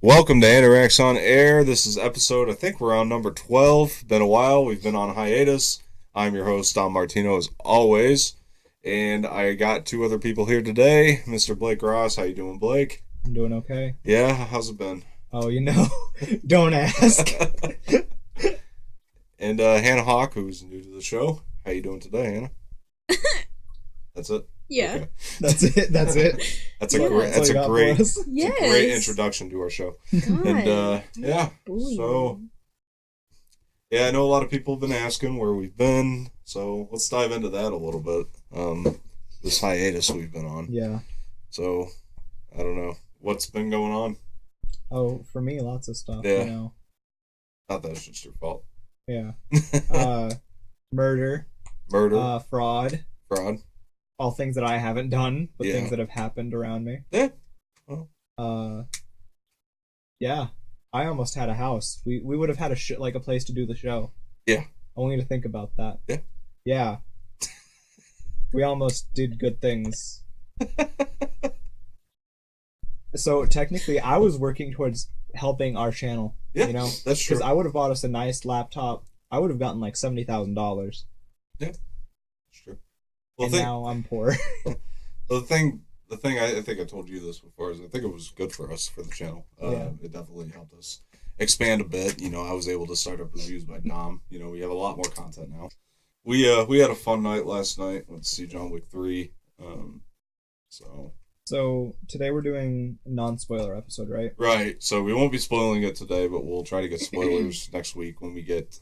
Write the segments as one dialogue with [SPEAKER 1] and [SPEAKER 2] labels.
[SPEAKER 1] Welcome to Anoraks on Air. This is episode, I think we're on number 12. Been a while. We've been on hiatus. I'm your host, Don Martino, as always. And I got two other people here today. Mr. Blake Ross. How you doing, Blake?
[SPEAKER 2] I'm doing okay.
[SPEAKER 1] Yeah? How's it been?
[SPEAKER 2] Oh, don't ask.
[SPEAKER 1] And Hannah Hawk, who's new to the show. How you doing today, Hannah? That's it?
[SPEAKER 3] Yeah.
[SPEAKER 1] Okay.
[SPEAKER 2] That's it. That's
[SPEAKER 1] a great introduction to our show.
[SPEAKER 3] God.
[SPEAKER 1] And so I know a lot of people have been asking where we've been, so let's dive into that a little bit. This hiatus we've been on.
[SPEAKER 2] Yeah.
[SPEAKER 1] So I don't know what's been going on.
[SPEAKER 2] Oh, for me, lots of stuff.
[SPEAKER 1] Yeah. Not that it's just your fault.
[SPEAKER 2] Yeah. Murder. Fraud. All things that I haven't done, but things that have happened around me.
[SPEAKER 1] Yeah. Well.
[SPEAKER 2] Yeah. I almost had a house. We would have had a place to do the show.
[SPEAKER 1] Yeah.
[SPEAKER 2] Only to think about that.
[SPEAKER 1] Yeah.
[SPEAKER 2] Yeah. We almost did good things. So technically, I was working towards helping our channel.
[SPEAKER 1] Yeah,
[SPEAKER 2] you know,
[SPEAKER 1] that's true.
[SPEAKER 2] Because I would have bought us a nice laptop. I would have gotten like $70,000.
[SPEAKER 1] Yeah, that's true. Well,
[SPEAKER 2] and now I'm poor.
[SPEAKER 1] The thing I think I told you this before is I think it was good for us for the channel. It definitely helped us expand a bit. You know, I was able to start up reviews by Dom. You know, we have a lot more content now. We had a fun night last night. Went to see John Wick 3.
[SPEAKER 2] So today we're doing a non-spoiler episode, right?
[SPEAKER 1] Right. So we won't be spoiling it today, but we'll try to get spoilers next week when we get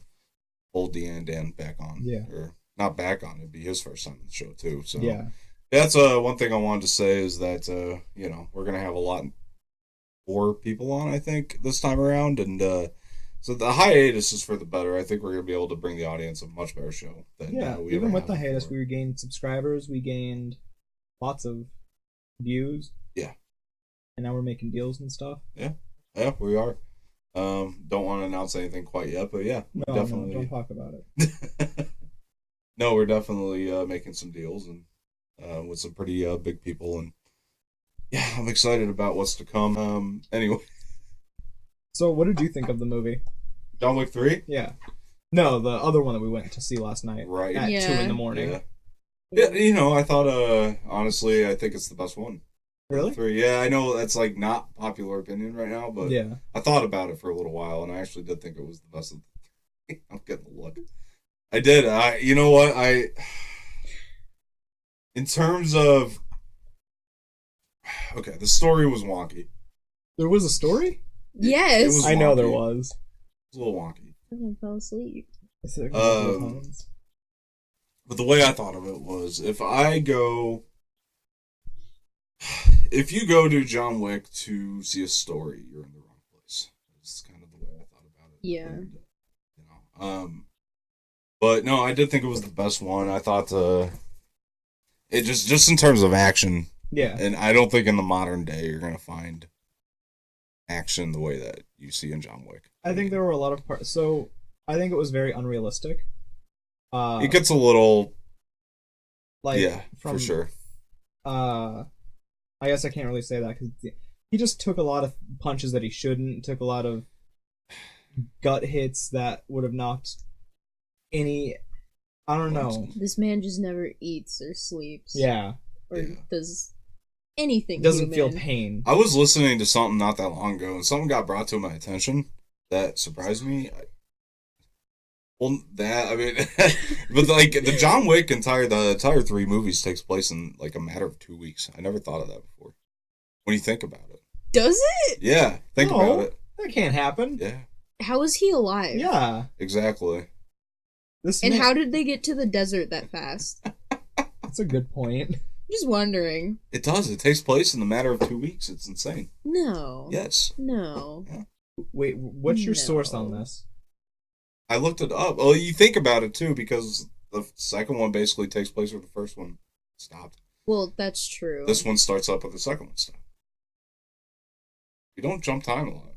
[SPEAKER 1] old Dan back on.
[SPEAKER 2] Yeah.
[SPEAKER 1] Or not back on. It'd be his first time on the show too. So
[SPEAKER 2] yeah.
[SPEAKER 1] That's one thing I wanted to say is that we're gonna have a lot more people on, I think, this time around, and so the hiatus is for the better. I think we're gonna be able to bring the audience a much better show than we
[SPEAKER 2] even
[SPEAKER 1] ever
[SPEAKER 2] with the
[SPEAKER 1] have
[SPEAKER 2] hiatus,
[SPEAKER 1] before.
[SPEAKER 2] we gained subscribers, we gained lots of views.
[SPEAKER 1] Yeah.
[SPEAKER 2] And now we're making deals and stuff.
[SPEAKER 1] Yeah, we are. Don't want to announce anything quite yet, but yeah,
[SPEAKER 2] no, don't talk about it.
[SPEAKER 1] No, we're definitely making some deals and with some pretty big people, and yeah, I'm excited about what's to come. Anyway.
[SPEAKER 2] So, what did you think of the movie?
[SPEAKER 1] John Wick 3?
[SPEAKER 2] Yeah. No, the other one that we went to see last night.
[SPEAKER 1] Right.
[SPEAKER 2] At 2 a.m.
[SPEAKER 1] Yeah, you know, I thought, honestly, I think it's the best one.
[SPEAKER 2] Really?
[SPEAKER 1] 3. Yeah, I know that's, like, not popular opinion right now, but
[SPEAKER 2] yeah.
[SPEAKER 1] I thought about it for a little while, and I actually did think it was the best of the 3. I'm getting a look. I did. You know what? In terms of... Okay, the story was wonky.
[SPEAKER 2] There was a story?
[SPEAKER 3] Yes.
[SPEAKER 1] It was
[SPEAKER 2] I know
[SPEAKER 1] wonky.
[SPEAKER 2] there was.
[SPEAKER 1] It was a little wonky.
[SPEAKER 3] I fell asleep.
[SPEAKER 1] But the way I thought of it was, if you go to John Wick to see a story, you're in the wrong place. That's kind of the way I thought about it.
[SPEAKER 3] Yeah.
[SPEAKER 1] And, but no, I did think it was the best one. I thought it just in terms of action.
[SPEAKER 2] Yeah.
[SPEAKER 1] And I don't think in the modern day you're gonna find action the way that you see in John Wick.
[SPEAKER 2] I think there were a lot of parts. So I think it was very unrealistic.
[SPEAKER 1] It gets a little, for sure.
[SPEAKER 2] I guess I can't really say that because he just took a lot of punches that he shouldn't. Took a lot of gut hits that would have knocked any. I don't know.
[SPEAKER 3] This man just never eats or sleeps.
[SPEAKER 2] Yeah.
[SPEAKER 3] Or does anything.
[SPEAKER 2] Doesn't feel pain.
[SPEAKER 1] I was listening to something not that long ago, and something got brought to my attention that surprised me. But like the John Wick the entire 3 movies takes place in like a matter of 2 weeks. I never thought of that before. When you think about it,
[SPEAKER 3] does it?
[SPEAKER 1] Yeah, think about it.
[SPEAKER 2] That can't happen.
[SPEAKER 1] Yeah.
[SPEAKER 3] How is he alive?
[SPEAKER 2] Yeah,
[SPEAKER 1] exactly.
[SPEAKER 3] How did they get to the desert that fast?
[SPEAKER 2] That's a good point.
[SPEAKER 3] Just wondering.
[SPEAKER 1] It does. It takes place in the matter of 2 weeks. It's insane.
[SPEAKER 3] No.
[SPEAKER 1] Yes.
[SPEAKER 3] No.
[SPEAKER 1] Yeah.
[SPEAKER 2] Wait, what's your source on this?
[SPEAKER 1] I looked it up. Well, you think about it too, because the second one basically takes place where the first one stopped.
[SPEAKER 3] Well, that's true.
[SPEAKER 1] This one starts up where the second one stopped. You don't jump time a lot.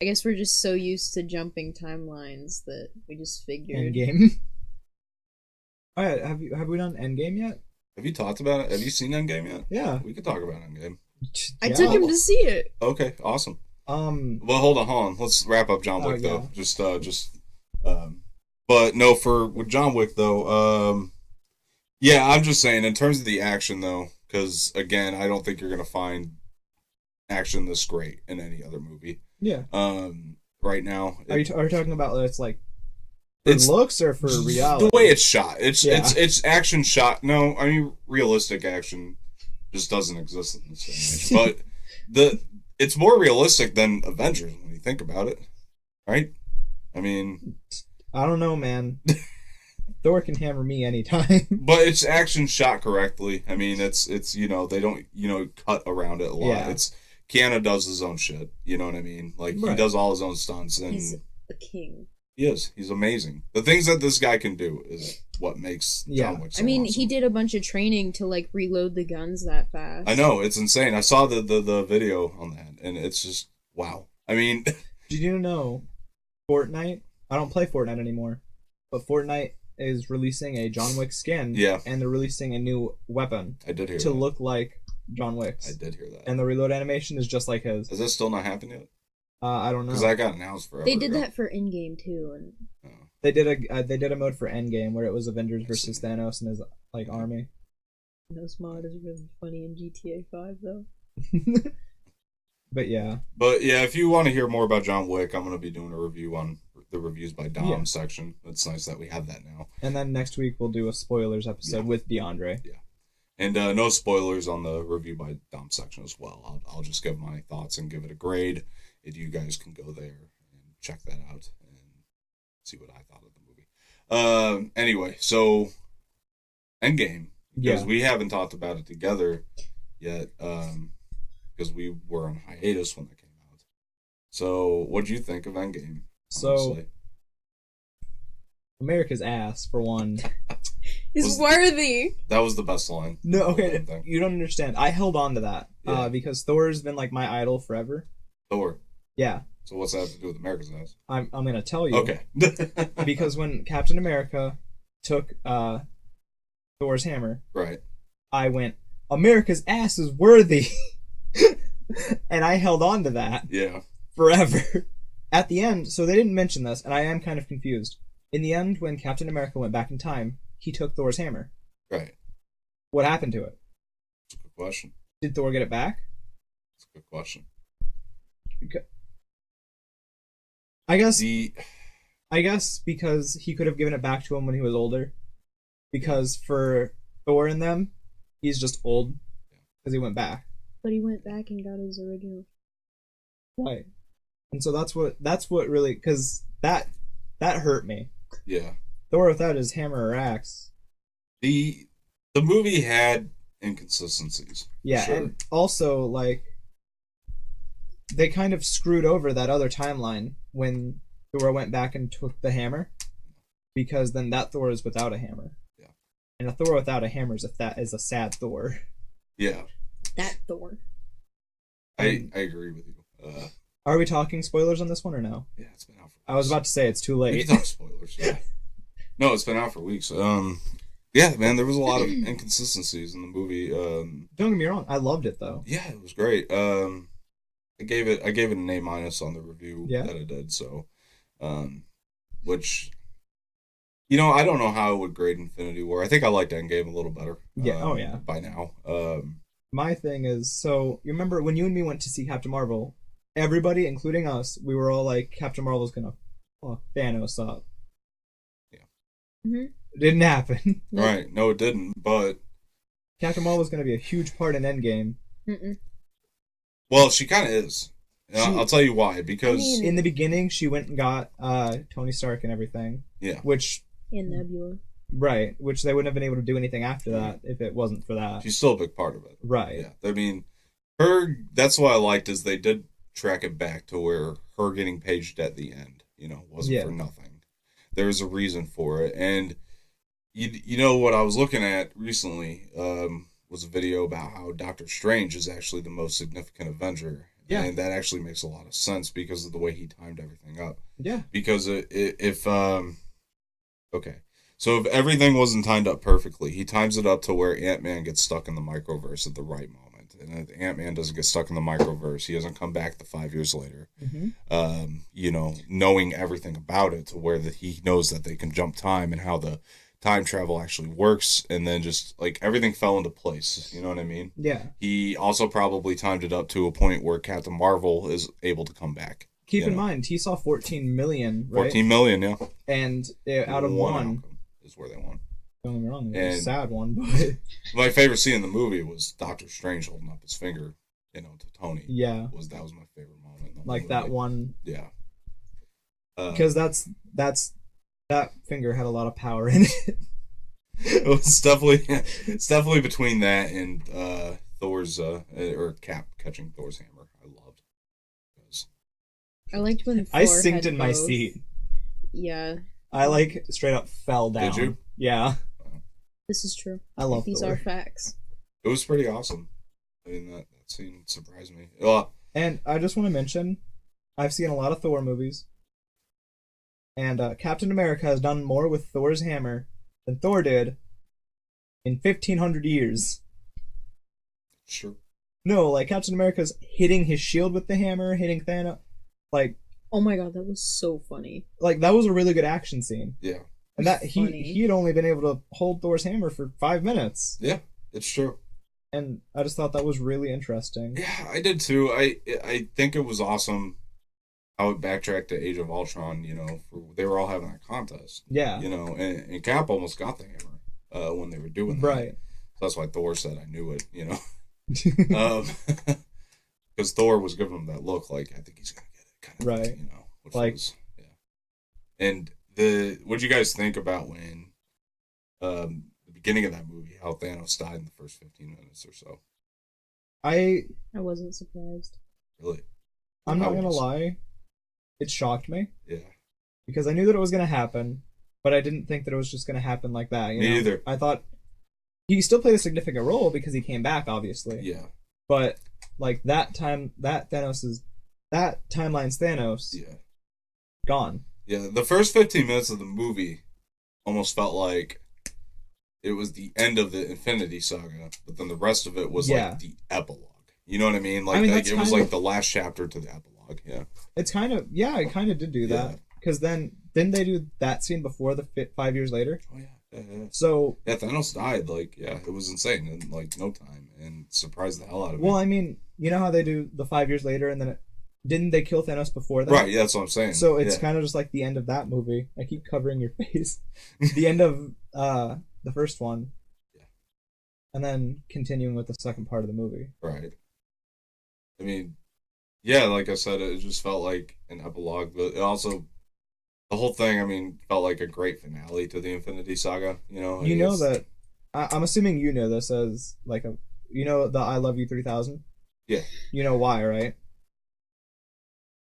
[SPEAKER 3] I guess we're just so used to jumping timelines that we just figured.
[SPEAKER 2] Endgame. Alright, have we done Endgame yet?
[SPEAKER 1] Have you talked about it? Have you seen Endgame yet?
[SPEAKER 2] Yeah.
[SPEAKER 1] We could talk about Endgame.
[SPEAKER 3] I took him to see it.
[SPEAKER 1] Okay, awesome.
[SPEAKER 2] Well,
[SPEAKER 1] hold on. Let's wrap up John Wick though.
[SPEAKER 2] Yeah.
[SPEAKER 1] But no, with John Wick though, yeah, I'm just saying in terms of the action though, because again, I don't think you're gonna find action this great in any other movie.
[SPEAKER 2] Yeah.
[SPEAKER 1] Right now,
[SPEAKER 2] are you talking about it's like for looks or for reality?
[SPEAKER 1] The way it's shot, it's action shot. No, I mean realistic action just doesn't exist in this day and age. But it's more realistic than Avengers when you think about it, right? I mean,
[SPEAKER 2] I don't know, man. Thor can hammer me anytime.
[SPEAKER 1] But it's action shot correctly. I mean, it's they don't cut around it a lot.
[SPEAKER 2] Yeah.
[SPEAKER 1] It's Keanu does his own shit. You know what I mean? Like
[SPEAKER 2] Right.
[SPEAKER 1] he does all his own stunts, and
[SPEAKER 3] He's a king.
[SPEAKER 1] he is. He's amazing. The things that this guy can do is what makes John Wick so
[SPEAKER 3] I mean,
[SPEAKER 1] awesome.
[SPEAKER 3] he did a bunch of training to like reload the guns that fast.
[SPEAKER 1] I know, it's insane. I saw the video on that, and it's just wow. I mean,
[SPEAKER 2] Did you know Fortnite? I don't play Fortnite anymore, but Fortnite is releasing a John Wick skin.
[SPEAKER 1] Yeah.
[SPEAKER 2] And they're releasing a new weapon
[SPEAKER 1] I did hear
[SPEAKER 2] to
[SPEAKER 1] that.
[SPEAKER 2] look like John Wick's.
[SPEAKER 1] I did hear that.
[SPEAKER 2] And the reload animation is just like his.
[SPEAKER 1] Is that still not happened yet?
[SPEAKER 2] I don't know.
[SPEAKER 1] Because I got announced forever
[SPEAKER 3] They did
[SPEAKER 1] ago.
[SPEAKER 3] that for Endgame too, and
[SPEAKER 1] Oh.
[SPEAKER 2] They did a mode for Endgame where it was Avengers versus Thanos and his like army.
[SPEAKER 3] this mod is really funny in GTA 5 though.
[SPEAKER 2] But yeah.
[SPEAKER 1] But yeah, if you want to hear more about John Wick, I'm going to be doing a review on the reviews by Dom section. It's nice that we have that now.
[SPEAKER 2] And then next week we'll do a spoilers episode with DeAndre.
[SPEAKER 1] Yeah. And no spoilers on the review by Dom section as well. I'll just give my thoughts and give it a grade. And you guys can go there and check that out and see what I thought of the movie. Anyway, so Endgame. Because we haven't talked about it together yet. Because we were on hiatus when that came out. So, what do you think of Endgame?
[SPEAKER 2] So, America's ass, for one.
[SPEAKER 3] Is worthy.
[SPEAKER 1] That was the best line.
[SPEAKER 2] No, okay, you don't understand. I held on to that because Thor's been like my idol forever.
[SPEAKER 1] Thor.
[SPEAKER 2] Yeah.
[SPEAKER 1] So what's that have to do with America's ass?
[SPEAKER 2] I'm gonna tell you.
[SPEAKER 1] Okay.
[SPEAKER 2] Because when Captain America took Thor's hammer,
[SPEAKER 1] right,
[SPEAKER 2] I went, America's ass is worthy. And I held on to that.
[SPEAKER 1] Yeah.
[SPEAKER 2] Forever. At the end, so they didn't mention this, and I am kind of confused. In the end, when Captain America went back in time, he took Thor's hammer.
[SPEAKER 1] Right.
[SPEAKER 2] What happened to it?
[SPEAKER 1] That's a good question.
[SPEAKER 2] Did Thor get it back?
[SPEAKER 1] That's a good question.
[SPEAKER 2] I guess because he could have given it back to him when he was older. Because for Thor and them, he's just old because he went back.
[SPEAKER 3] But he went back and got his original.
[SPEAKER 2] Right. And so that's what really, because that hurt me.
[SPEAKER 1] Yeah.
[SPEAKER 2] Thor without his hammer or axe.
[SPEAKER 1] The movie had inconsistencies.
[SPEAKER 2] Yeah,
[SPEAKER 1] sure.
[SPEAKER 2] and also like they kind of screwed over that other timeline when Thor went back and took the hammer, because then that Thor is without a hammer.
[SPEAKER 1] Yeah. And
[SPEAKER 2] a Thor without a hammer is a sad Thor.
[SPEAKER 1] Yeah.
[SPEAKER 3] That Thor.
[SPEAKER 1] I agree with you.
[SPEAKER 2] Are we talking spoilers on this one or no?
[SPEAKER 1] Yeah, it's been out for weeks.
[SPEAKER 2] I was about to say it's too late.
[SPEAKER 1] We can talk spoilers. Yeah. No, it's been out for weeks. Yeah, man, there was a lot of inconsistencies in the movie.
[SPEAKER 2] Don't get me wrong, I loved it though.
[SPEAKER 1] Yeah, it was great. I gave it an A- on the review that I did. So, which, I don't know how I would grade Infinity War. I think I liked Endgame a little better.
[SPEAKER 2] Yeah.
[SPEAKER 1] By now.
[SPEAKER 2] My thing is, so you remember when you and me went to see Captain Marvel? Everybody, including us, we were all like, Captain Marvel's gonna fuck Thanos up.
[SPEAKER 1] Yeah.
[SPEAKER 3] Mm-hmm.
[SPEAKER 2] It didn't happen.
[SPEAKER 1] Right. No, it didn't. But
[SPEAKER 2] Captain Marvel's gonna be a huge part in Endgame.
[SPEAKER 3] Mm-mm.
[SPEAKER 1] Well, she kind of is. I'll tell you why. Because
[SPEAKER 2] in the beginning, she went and got Tony Stark and everything.
[SPEAKER 1] Yeah.
[SPEAKER 3] And Nebula.
[SPEAKER 2] Right. Which they wouldn't have been able to do anything after that if it wasn't for that.
[SPEAKER 1] She's still a big part of it.
[SPEAKER 2] Right.
[SPEAKER 1] Yeah. I mean, that's what I liked is they did track it back to where her getting paged at the end, wasn't for nothing. There's a reason for it. And you know what I was looking at recently was a video about how Doctor Strange is actually the most significant Avenger. Yeah. And that actually makes a lot of sense because of the way he timed everything up.
[SPEAKER 2] Yeah.
[SPEAKER 1] Because so if everything wasn't timed up perfectly, he times it up to where Ant-Man gets stuck in the microverse at the right moment. and Ant-Man doesn't get stuck in the microverse. He doesn't come back the 5 years later. You know, knowing everything about it to where that he knows that they can jump time and how the time travel actually works, and then just like everything fell into place. You know what I mean?
[SPEAKER 2] Yeah.
[SPEAKER 1] He also probably timed it up to a point where Captain Marvel is able to come back.
[SPEAKER 2] Keep in mind, he saw 14 million, right?
[SPEAKER 1] 14 million, yeah.
[SPEAKER 2] And out of one
[SPEAKER 1] is where they won.
[SPEAKER 2] Don't get me wrong, it was a sad one, but
[SPEAKER 1] my favorite scene in the movie was Doctor Strange holding up his finger, you know, to Tony.
[SPEAKER 2] Yeah.
[SPEAKER 1] That was my favorite moment.
[SPEAKER 2] Like that one.
[SPEAKER 1] Yeah.
[SPEAKER 2] Because that finger had a lot of power in it.
[SPEAKER 1] It's definitely between that and Thor's or Cap catching Thor's hammer. I loved.
[SPEAKER 3] I liked when Thor
[SPEAKER 2] I synced in
[SPEAKER 3] both.
[SPEAKER 2] my seat.
[SPEAKER 3] Yeah.
[SPEAKER 2] I like straight up fell down.
[SPEAKER 1] Did you?
[SPEAKER 2] Yeah.
[SPEAKER 3] This is true.
[SPEAKER 2] I love
[SPEAKER 3] These
[SPEAKER 2] Thor.
[SPEAKER 3] are facts.
[SPEAKER 1] It was pretty awesome. I mean, that scene surprised me. Well,
[SPEAKER 2] and I just want to mention, I've seen a lot of Thor movies, and Captain America has done more with Thor's hammer than Thor did in 1,500 years.
[SPEAKER 1] Sure.
[SPEAKER 2] No, like Captain America's hitting his shield with the hammer, hitting Thanos. Like,
[SPEAKER 3] oh my god, that was so funny.
[SPEAKER 2] Like, that was a really good action scene.
[SPEAKER 1] Yeah.
[SPEAKER 2] And that he had only been able to hold Thor's hammer for 5 minutes.
[SPEAKER 1] Yeah, it's true.
[SPEAKER 2] And I just thought that was really interesting.
[SPEAKER 1] Yeah, I did too. I think it was awesome how it backtracked to Age of Ultron, you know, they were all having that contest.
[SPEAKER 2] Yeah.
[SPEAKER 1] You know, and Cap almost got the hammer when they were doing that.
[SPEAKER 2] Right.
[SPEAKER 1] So that's why Thor said, I knew it, you know. Because Thor was giving him that look like, I think he's going to get it, kind of
[SPEAKER 2] right.
[SPEAKER 1] thing, you know. Which
[SPEAKER 2] like,
[SPEAKER 1] was, yeah. And what'd you guys think about when the beginning of that movie, how Thanos died in the first 15 minutes or so?
[SPEAKER 3] I wasn't surprised.
[SPEAKER 1] Really?
[SPEAKER 2] I'm not gonna lie, it shocked me.
[SPEAKER 1] Yeah.
[SPEAKER 2] Because I knew that it was gonna happen, but I didn't think that it was just gonna happen like that. You know?
[SPEAKER 1] Me either.
[SPEAKER 2] I thought he still played a significant role because he came back, obviously.
[SPEAKER 1] Yeah.
[SPEAKER 2] But like that timeline's Thanos.
[SPEAKER 1] Yeah.
[SPEAKER 2] Gone.
[SPEAKER 1] Yeah, the first 15 minutes of the movie almost felt like it was the end of the Infinity Saga, but then the rest of it was like the epilogue. You know what I mean? Like, it was like the last chapter to the epilogue. Yeah.
[SPEAKER 2] It's kind of it kind of did do that because then didn't they do that scene before the 5 years later?
[SPEAKER 1] Oh yeah.
[SPEAKER 2] So
[SPEAKER 1] Thanos died. Like, it was insane in like no time and surprised the hell out of me.
[SPEAKER 2] Well, I mean, you know how they do the 5 years later, and then didn't they kill Thanos before that?
[SPEAKER 1] Right. Yeah, that's what I'm saying.
[SPEAKER 2] So it's kind of just like the end of that movie. I keep covering your face. The end of the first one.
[SPEAKER 1] Yeah.
[SPEAKER 2] And then continuing with the second part of the movie.
[SPEAKER 1] Right. I mean, yeah, like I said, it just felt like an epilogue, but it also, the whole thing, I mean, felt like a great finale to the Infinity Saga, you know?
[SPEAKER 2] You know that, I'm assuming you know this as, like, you know the I Love You 3000?
[SPEAKER 1] Yeah.
[SPEAKER 2] You know why, right?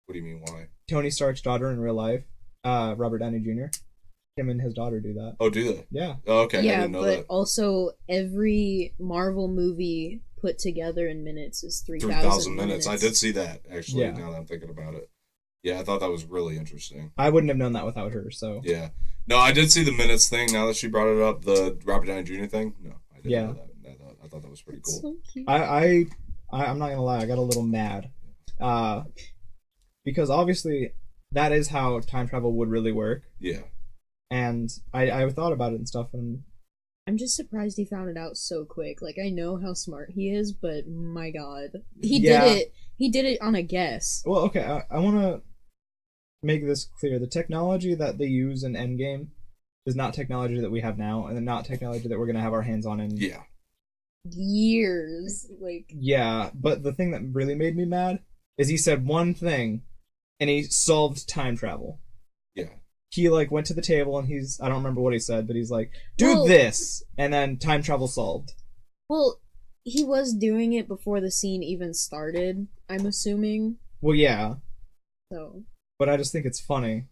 [SPEAKER 1] What do you mean, why?
[SPEAKER 2] Tony Stark's daughter in real life, Robert Downey Jr., him and his daughter do that.
[SPEAKER 1] Oh, do they?
[SPEAKER 2] Yeah.
[SPEAKER 1] Oh, okay,
[SPEAKER 3] yeah,
[SPEAKER 1] I didn't know
[SPEAKER 3] but
[SPEAKER 1] that.
[SPEAKER 3] Also, every Marvel movie put together in minutes is
[SPEAKER 1] 3,000 minutes. I did see that, actually,
[SPEAKER 2] Yeah.
[SPEAKER 1] now that I'm thinking about it. Yeah, I thought that was really interesting.
[SPEAKER 2] I wouldn't have known that without her, so.
[SPEAKER 1] Yeah. No, I did see the minutes thing, now that she brought it up, the Robert Downey Jr. thing. No, I didn't know that. I thought that was pretty cool.
[SPEAKER 3] So cute.
[SPEAKER 2] I'm not gonna lie, I got a little mad. Because obviously, that is how time travel would really work.
[SPEAKER 1] Yeah.
[SPEAKER 2] And I thought about it and stuff, and
[SPEAKER 3] I'm just surprised he found it out so quick. Like, I know how smart he is, but my god. He did it on a guess.
[SPEAKER 2] Well, okay, I want to make this clear. The technology that they use in Endgame is not technology that we have now, and not technology that we're going to have our hands on in...
[SPEAKER 1] Yeah.
[SPEAKER 3] Years. Like...
[SPEAKER 2] Yeah, but the thing that really made me mad is he said one thing, and he solved time travel.
[SPEAKER 1] Yeah.
[SPEAKER 2] He, like, went to the table, and I don't remember what he said, but he's like, do this! And then time travel solved.
[SPEAKER 3] Well, he was doing it before the scene even started, I'm assuming.
[SPEAKER 2] Well, yeah.
[SPEAKER 3] So.
[SPEAKER 2] But I just think it's funny.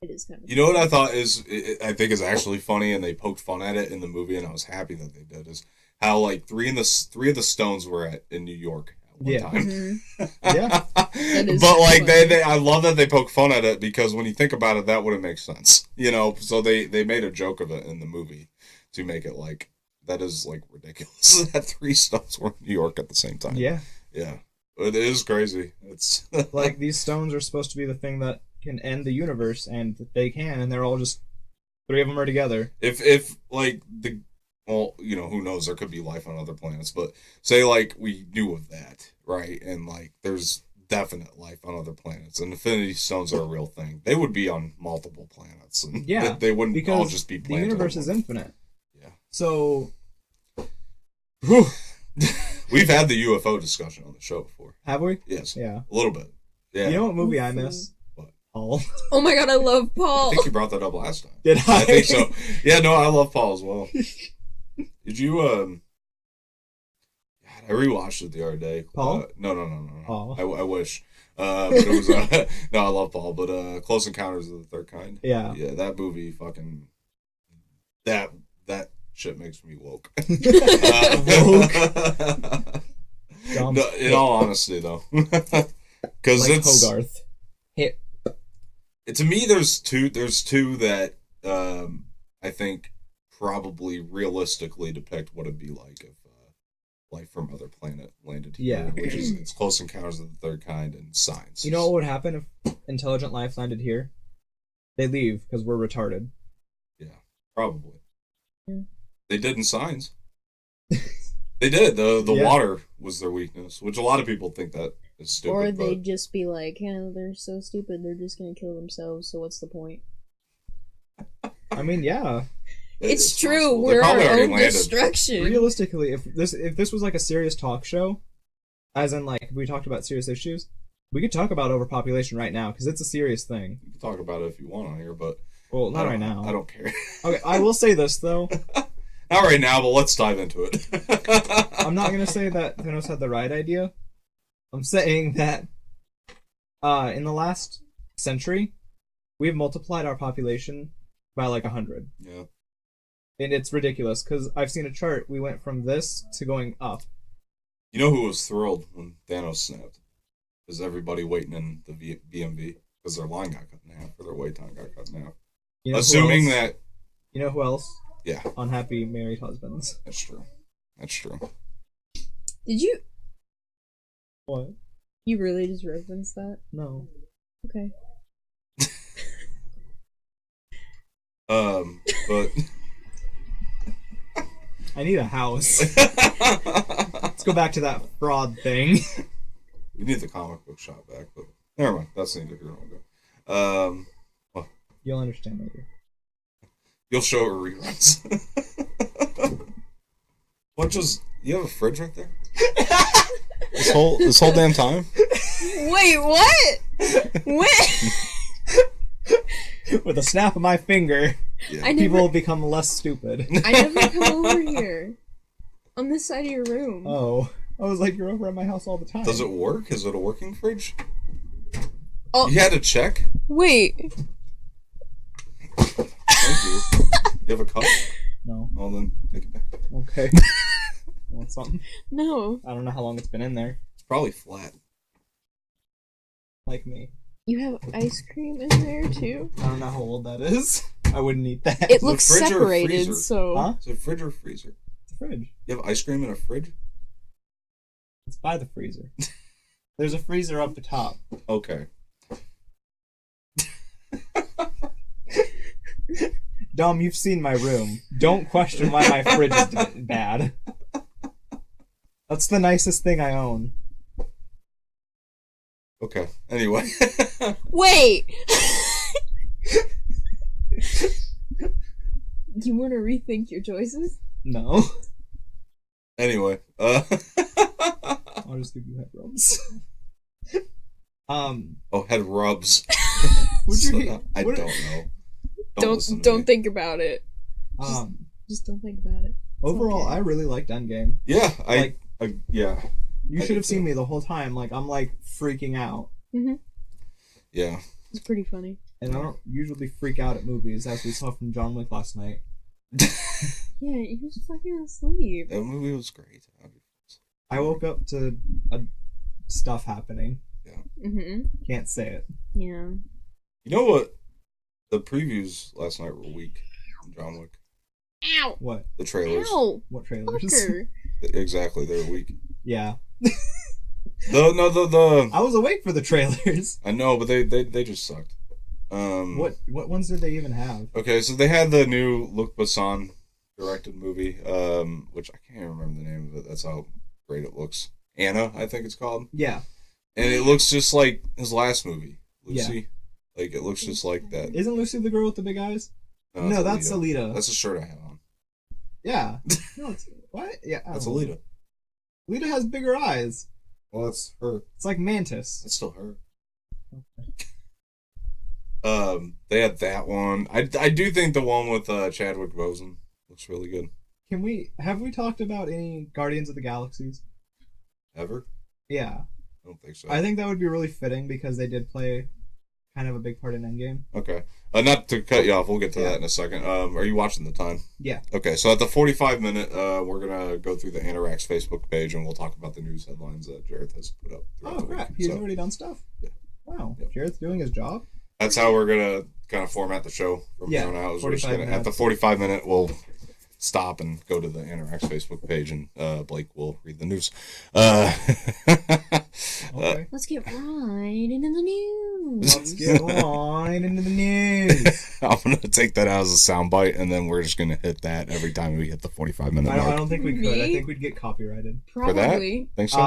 [SPEAKER 3] It is kind of
[SPEAKER 1] You know what I thought I think is actually funny, and they poked fun at it in the movie, and I was happy that they did, is how, like, three of the stones were in New York at one time.
[SPEAKER 3] Mm-hmm.
[SPEAKER 2] Yeah.
[SPEAKER 1] But, like, they I love that they poke fun at it, because when you think about it, that wouldn't make sense. You know, so they made a joke of it in the movie to make it, like, that is like ridiculous that 3 stones were in New York at the same time.
[SPEAKER 2] Yeah.
[SPEAKER 1] Yeah. It is crazy. It's
[SPEAKER 2] like these stones are supposed to be the thing that can end the universe, and they can, and they're all just 3 of them are together.
[SPEAKER 1] If like well, you know, who knows? There could be life on other planets, but say like we knew of that, right? And like there's definite life on other planets, and Infinity Stones are a real thing. They would be on multiple planets, and they wouldn't
[SPEAKER 2] because
[SPEAKER 1] all just be planted.
[SPEAKER 2] The universe is infinite.
[SPEAKER 1] Yeah.
[SPEAKER 2] So,
[SPEAKER 1] we've had the UFO discussion on the show before.
[SPEAKER 2] Have we?
[SPEAKER 1] Yes.
[SPEAKER 2] Yeah.
[SPEAKER 1] A little bit. Yeah.
[SPEAKER 2] You know what movie I miss?
[SPEAKER 1] What?
[SPEAKER 2] Paul.
[SPEAKER 3] Oh my god, I love Paul.
[SPEAKER 1] I think you brought that up last time.
[SPEAKER 2] Did I?
[SPEAKER 1] I think so. Yeah. No, I love Paul as well. Did you God, I rewatched it the other day.
[SPEAKER 2] Paul?
[SPEAKER 1] No.
[SPEAKER 2] Oh.
[SPEAKER 1] I wish. But it was no, I love Paul, but Close Encounters of the Third Kind.
[SPEAKER 2] Yeah.
[SPEAKER 1] Yeah, that movie fucking that shit makes me woke. No, in all honesty though. Cuz
[SPEAKER 2] like
[SPEAKER 1] it's
[SPEAKER 2] Hogarth. Hit.
[SPEAKER 1] To me there's two that I think probably realistically depict what it'd be like if life from other planet landed here, which is it's Close Encounters of the Third Kind and Signs.
[SPEAKER 2] You know what would happen if intelligent life landed here? They leave because we're retarded.
[SPEAKER 1] Yeah, probably.
[SPEAKER 3] Yeah.
[SPEAKER 1] They did in Signs. They did. The water was their weakness, which a lot of people think that is stupid.
[SPEAKER 3] Or they'd just be like, yeah, they're so stupid, they're just gonna kill themselves, so what's the point?
[SPEAKER 2] I mean, yeah.
[SPEAKER 3] It's true.
[SPEAKER 1] Possible.
[SPEAKER 3] We're our own
[SPEAKER 1] landed.
[SPEAKER 3] destruction.
[SPEAKER 2] Realistically, if this was like a serious talk show, as in like we talked about serious issues, we could talk about overpopulation right now because it's a serious thing.
[SPEAKER 1] You can talk about it if you want on here, but
[SPEAKER 2] well, not right now.
[SPEAKER 1] I don't care.
[SPEAKER 2] Okay, I will say this though.
[SPEAKER 1] Not right now, but let's dive into it.
[SPEAKER 2] I'm not gonna say that Thanos had the right idea. I'm saying that in the last century, we've multiplied our population by like 100.
[SPEAKER 1] Yeah.
[SPEAKER 2] And it's ridiculous, because I've seen a chart. We went from this to going up.
[SPEAKER 1] You know who was thrilled when Thanos snapped? Is everybody waiting in the BMV? Because their line got cut in half, or their wait time got cut in half.
[SPEAKER 2] You know
[SPEAKER 1] Assuming that...
[SPEAKER 2] You know who else?
[SPEAKER 1] Yeah.
[SPEAKER 2] Unhappy married husbands.
[SPEAKER 1] That's true.
[SPEAKER 3] Did you...
[SPEAKER 2] What?
[SPEAKER 3] You really just referenced that?
[SPEAKER 2] No.
[SPEAKER 3] Okay.
[SPEAKER 1] But...
[SPEAKER 2] I need a house. Let's go back to that fraud thing.
[SPEAKER 1] We need the comic book shop back, but never mind. That's neither here nor there. Well,
[SPEAKER 2] You'll understand later.
[SPEAKER 1] you'll show her reruns. What just? You have a fridge right there? This whole damn time?
[SPEAKER 3] Wait, what? What?
[SPEAKER 2] With a snap of my finger,
[SPEAKER 1] Yeah.
[SPEAKER 2] people will become less stupid.
[SPEAKER 3] I never come over here. On this side of your room.
[SPEAKER 2] Oh. I was like, you're over at my house all the time.
[SPEAKER 1] Does it work? Is it a working fridge?
[SPEAKER 3] Oh.
[SPEAKER 1] You had to check?
[SPEAKER 3] Wait.
[SPEAKER 1] Thank you. You have a cup?
[SPEAKER 2] No.
[SPEAKER 1] Well, then take it back.
[SPEAKER 2] Okay. Want something?
[SPEAKER 3] No.
[SPEAKER 2] I don't know how long it's been in there.
[SPEAKER 1] It's probably flat.
[SPEAKER 2] Like me.
[SPEAKER 3] You have ice cream in there too?
[SPEAKER 2] I don't know how old that is. I wouldn't eat that.
[SPEAKER 3] It looks
[SPEAKER 1] fridge or a
[SPEAKER 3] separated,
[SPEAKER 1] freezer?
[SPEAKER 3] so...
[SPEAKER 2] Huh?
[SPEAKER 1] Is it a fridge or a freezer?
[SPEAKER 2] It's a fridge.
[SPEAKER 1] You have ice cream in a fridge?
[SPEAKER 2] It's by the freezer. There's a freezer up the top.
[SPEAKER 1] Okay.
[SPEAKER 2] Dom, you've seen my room. Don't question why my fridge is bad. That's the nicest thing I own.
[SPEAKER 1] Okay. Anyway.
[SPEAKER 3] Wait! Do you want to rethink your choices?
[SPEAKER 2] No.
[SPEAKER 1] Anyway.
[SPEAKER 2] I'll just give you head rubs.
[SPEAKER 1] Oh, head rubs.
[SPEAKER 2] Would you?
[SPEAKER 1] I don't know. listen to me.
[SPEAKER 3] Don't think about it.
[SPEAKER 2] Just
[SPEAKER 3] Just don't think about it.
[SPEAKER 2] overall,
[SPEAKER 3] okay.
[SPEAKER 2] I really liked Endgame.
[SPEAKER 1] Yeah, yeah.
[SPEAKER 2] You
[SPEAKER 1] I
[SPEAKER 2] should have
[SPEAKER 1] did
[SPEAKER 2] seen
[SPEAKER 1] too.
[SPEAKER 2] me the whole time. Like I'm like freaking out,
[SPEAKER 1] Yeah.
[SPEAKER 3] It's pretty funny.
[SPEAKER 2] and I don't usually freak out at movies, as we saw from John Wick last night.
[SPEAKER 3] Yeah, he was fucking asleep.
[SPEAKER 1] That movie was great.
[SPEAKER 2] I woke up to stuff happening. Can't say it.
[SPEAKER 3] Yeah.
[SPEAKER 1] You know what? The previews last night were weak from John Wick.
[SPEAKER 3] Ow!
[SPEAKER 2] What?
[SPEAKER 1] The trailers.
[SPEAKER 3] Ow!
[SPEAKER 2] What trailers?
[SPEAKER 3] Fucker.
[SPEAKER 1] Exactly, they're weak.
[SPEAKER 2] Yeah.
[SPEAKER 1] The
[SPEAKER 2] I was awake for the trailers.
[SPEAKER 1] I know, but they just sucked.
[SPEAKER 2] What ones did they even have?
[SPEAKER 1] Okay, so they had the new Luc Besson directed movie, which I can't even remember the name of it. That's how great it looks. Anna, I think it's called.
[SPEAKER 2] Yeah.
[SPEAKER 1] And it looks just like his last movie, Lucy. Yeah. Like, it looks just like that.
[SPEAKER 2] Isn't Lucy the girl with the big eyes? No, that's Alita.
[SPEAKER 1] That's the shirt I have on.
[SPEAKER 2] Yeah. No, it's... What? Yeah.
[SPEAKER 1] That's Alita.
[SPEAKER 2] Alita has bigger eyes.
[SPEAKER 1] Well, that's her.
[SPEAKER 2] It's like Mantis.
[SPEAKER 1] That's still her. Okay. They had that one. I do think the one with Chadwick Boseman looks really good.
[SPEAKER 2] Have we talked about any Guardians of the Galaxies?
[SPEAKER 1] Ever?
[SPEAKER 2] Yeah.
[SPEAKER 1] I don't think so.
[SPEAKER 2] I think that would be really fitting because they did play kind of a big part in Endgame.
[SPEAKER 1] Okay. Not to cut you off, we'll get to that in a second. Are you watching the time?
[SPEAKER 2] Yeah.
[SPEAKER 1] Okay, so at the 45-minute, we're going to go through the Anoraks Facebook page and we'll talk about the news headlines that Jareth has put up.
[SPEAKER 2] Oh, crap. He's already done stuff?
[SPEAKER 1] Yeah.
[SPEAKER 2] Wow.
[SPEAKER 1] Yep.
[SPEAKER 2] Jareth's doing his job?
[SPEAKER 1] That's how we're going to kind of format the show from here on out. We're just gonna, at the 45-minute, we'll stop and go to the Anoraks Facebook page, and Blake will read the news.
[SPEAKER 2] Okay.
[SPEAKER 3] Let's get right into the news.
[SPEAKER 2] Let's get right into the news.
[SPEAKER 1] I'm going to take that out as a soundbite, and then we're just going to hit that every time we hit the 45-minute mark.
[SPEAKER 2] I don't think we could.
[SPEAKER 3] Me?
[SPEAKER 2] I think we'd get copyrighted.
[SPEAKER 3] Probably.
[SPEAKER 1] For that? Think so?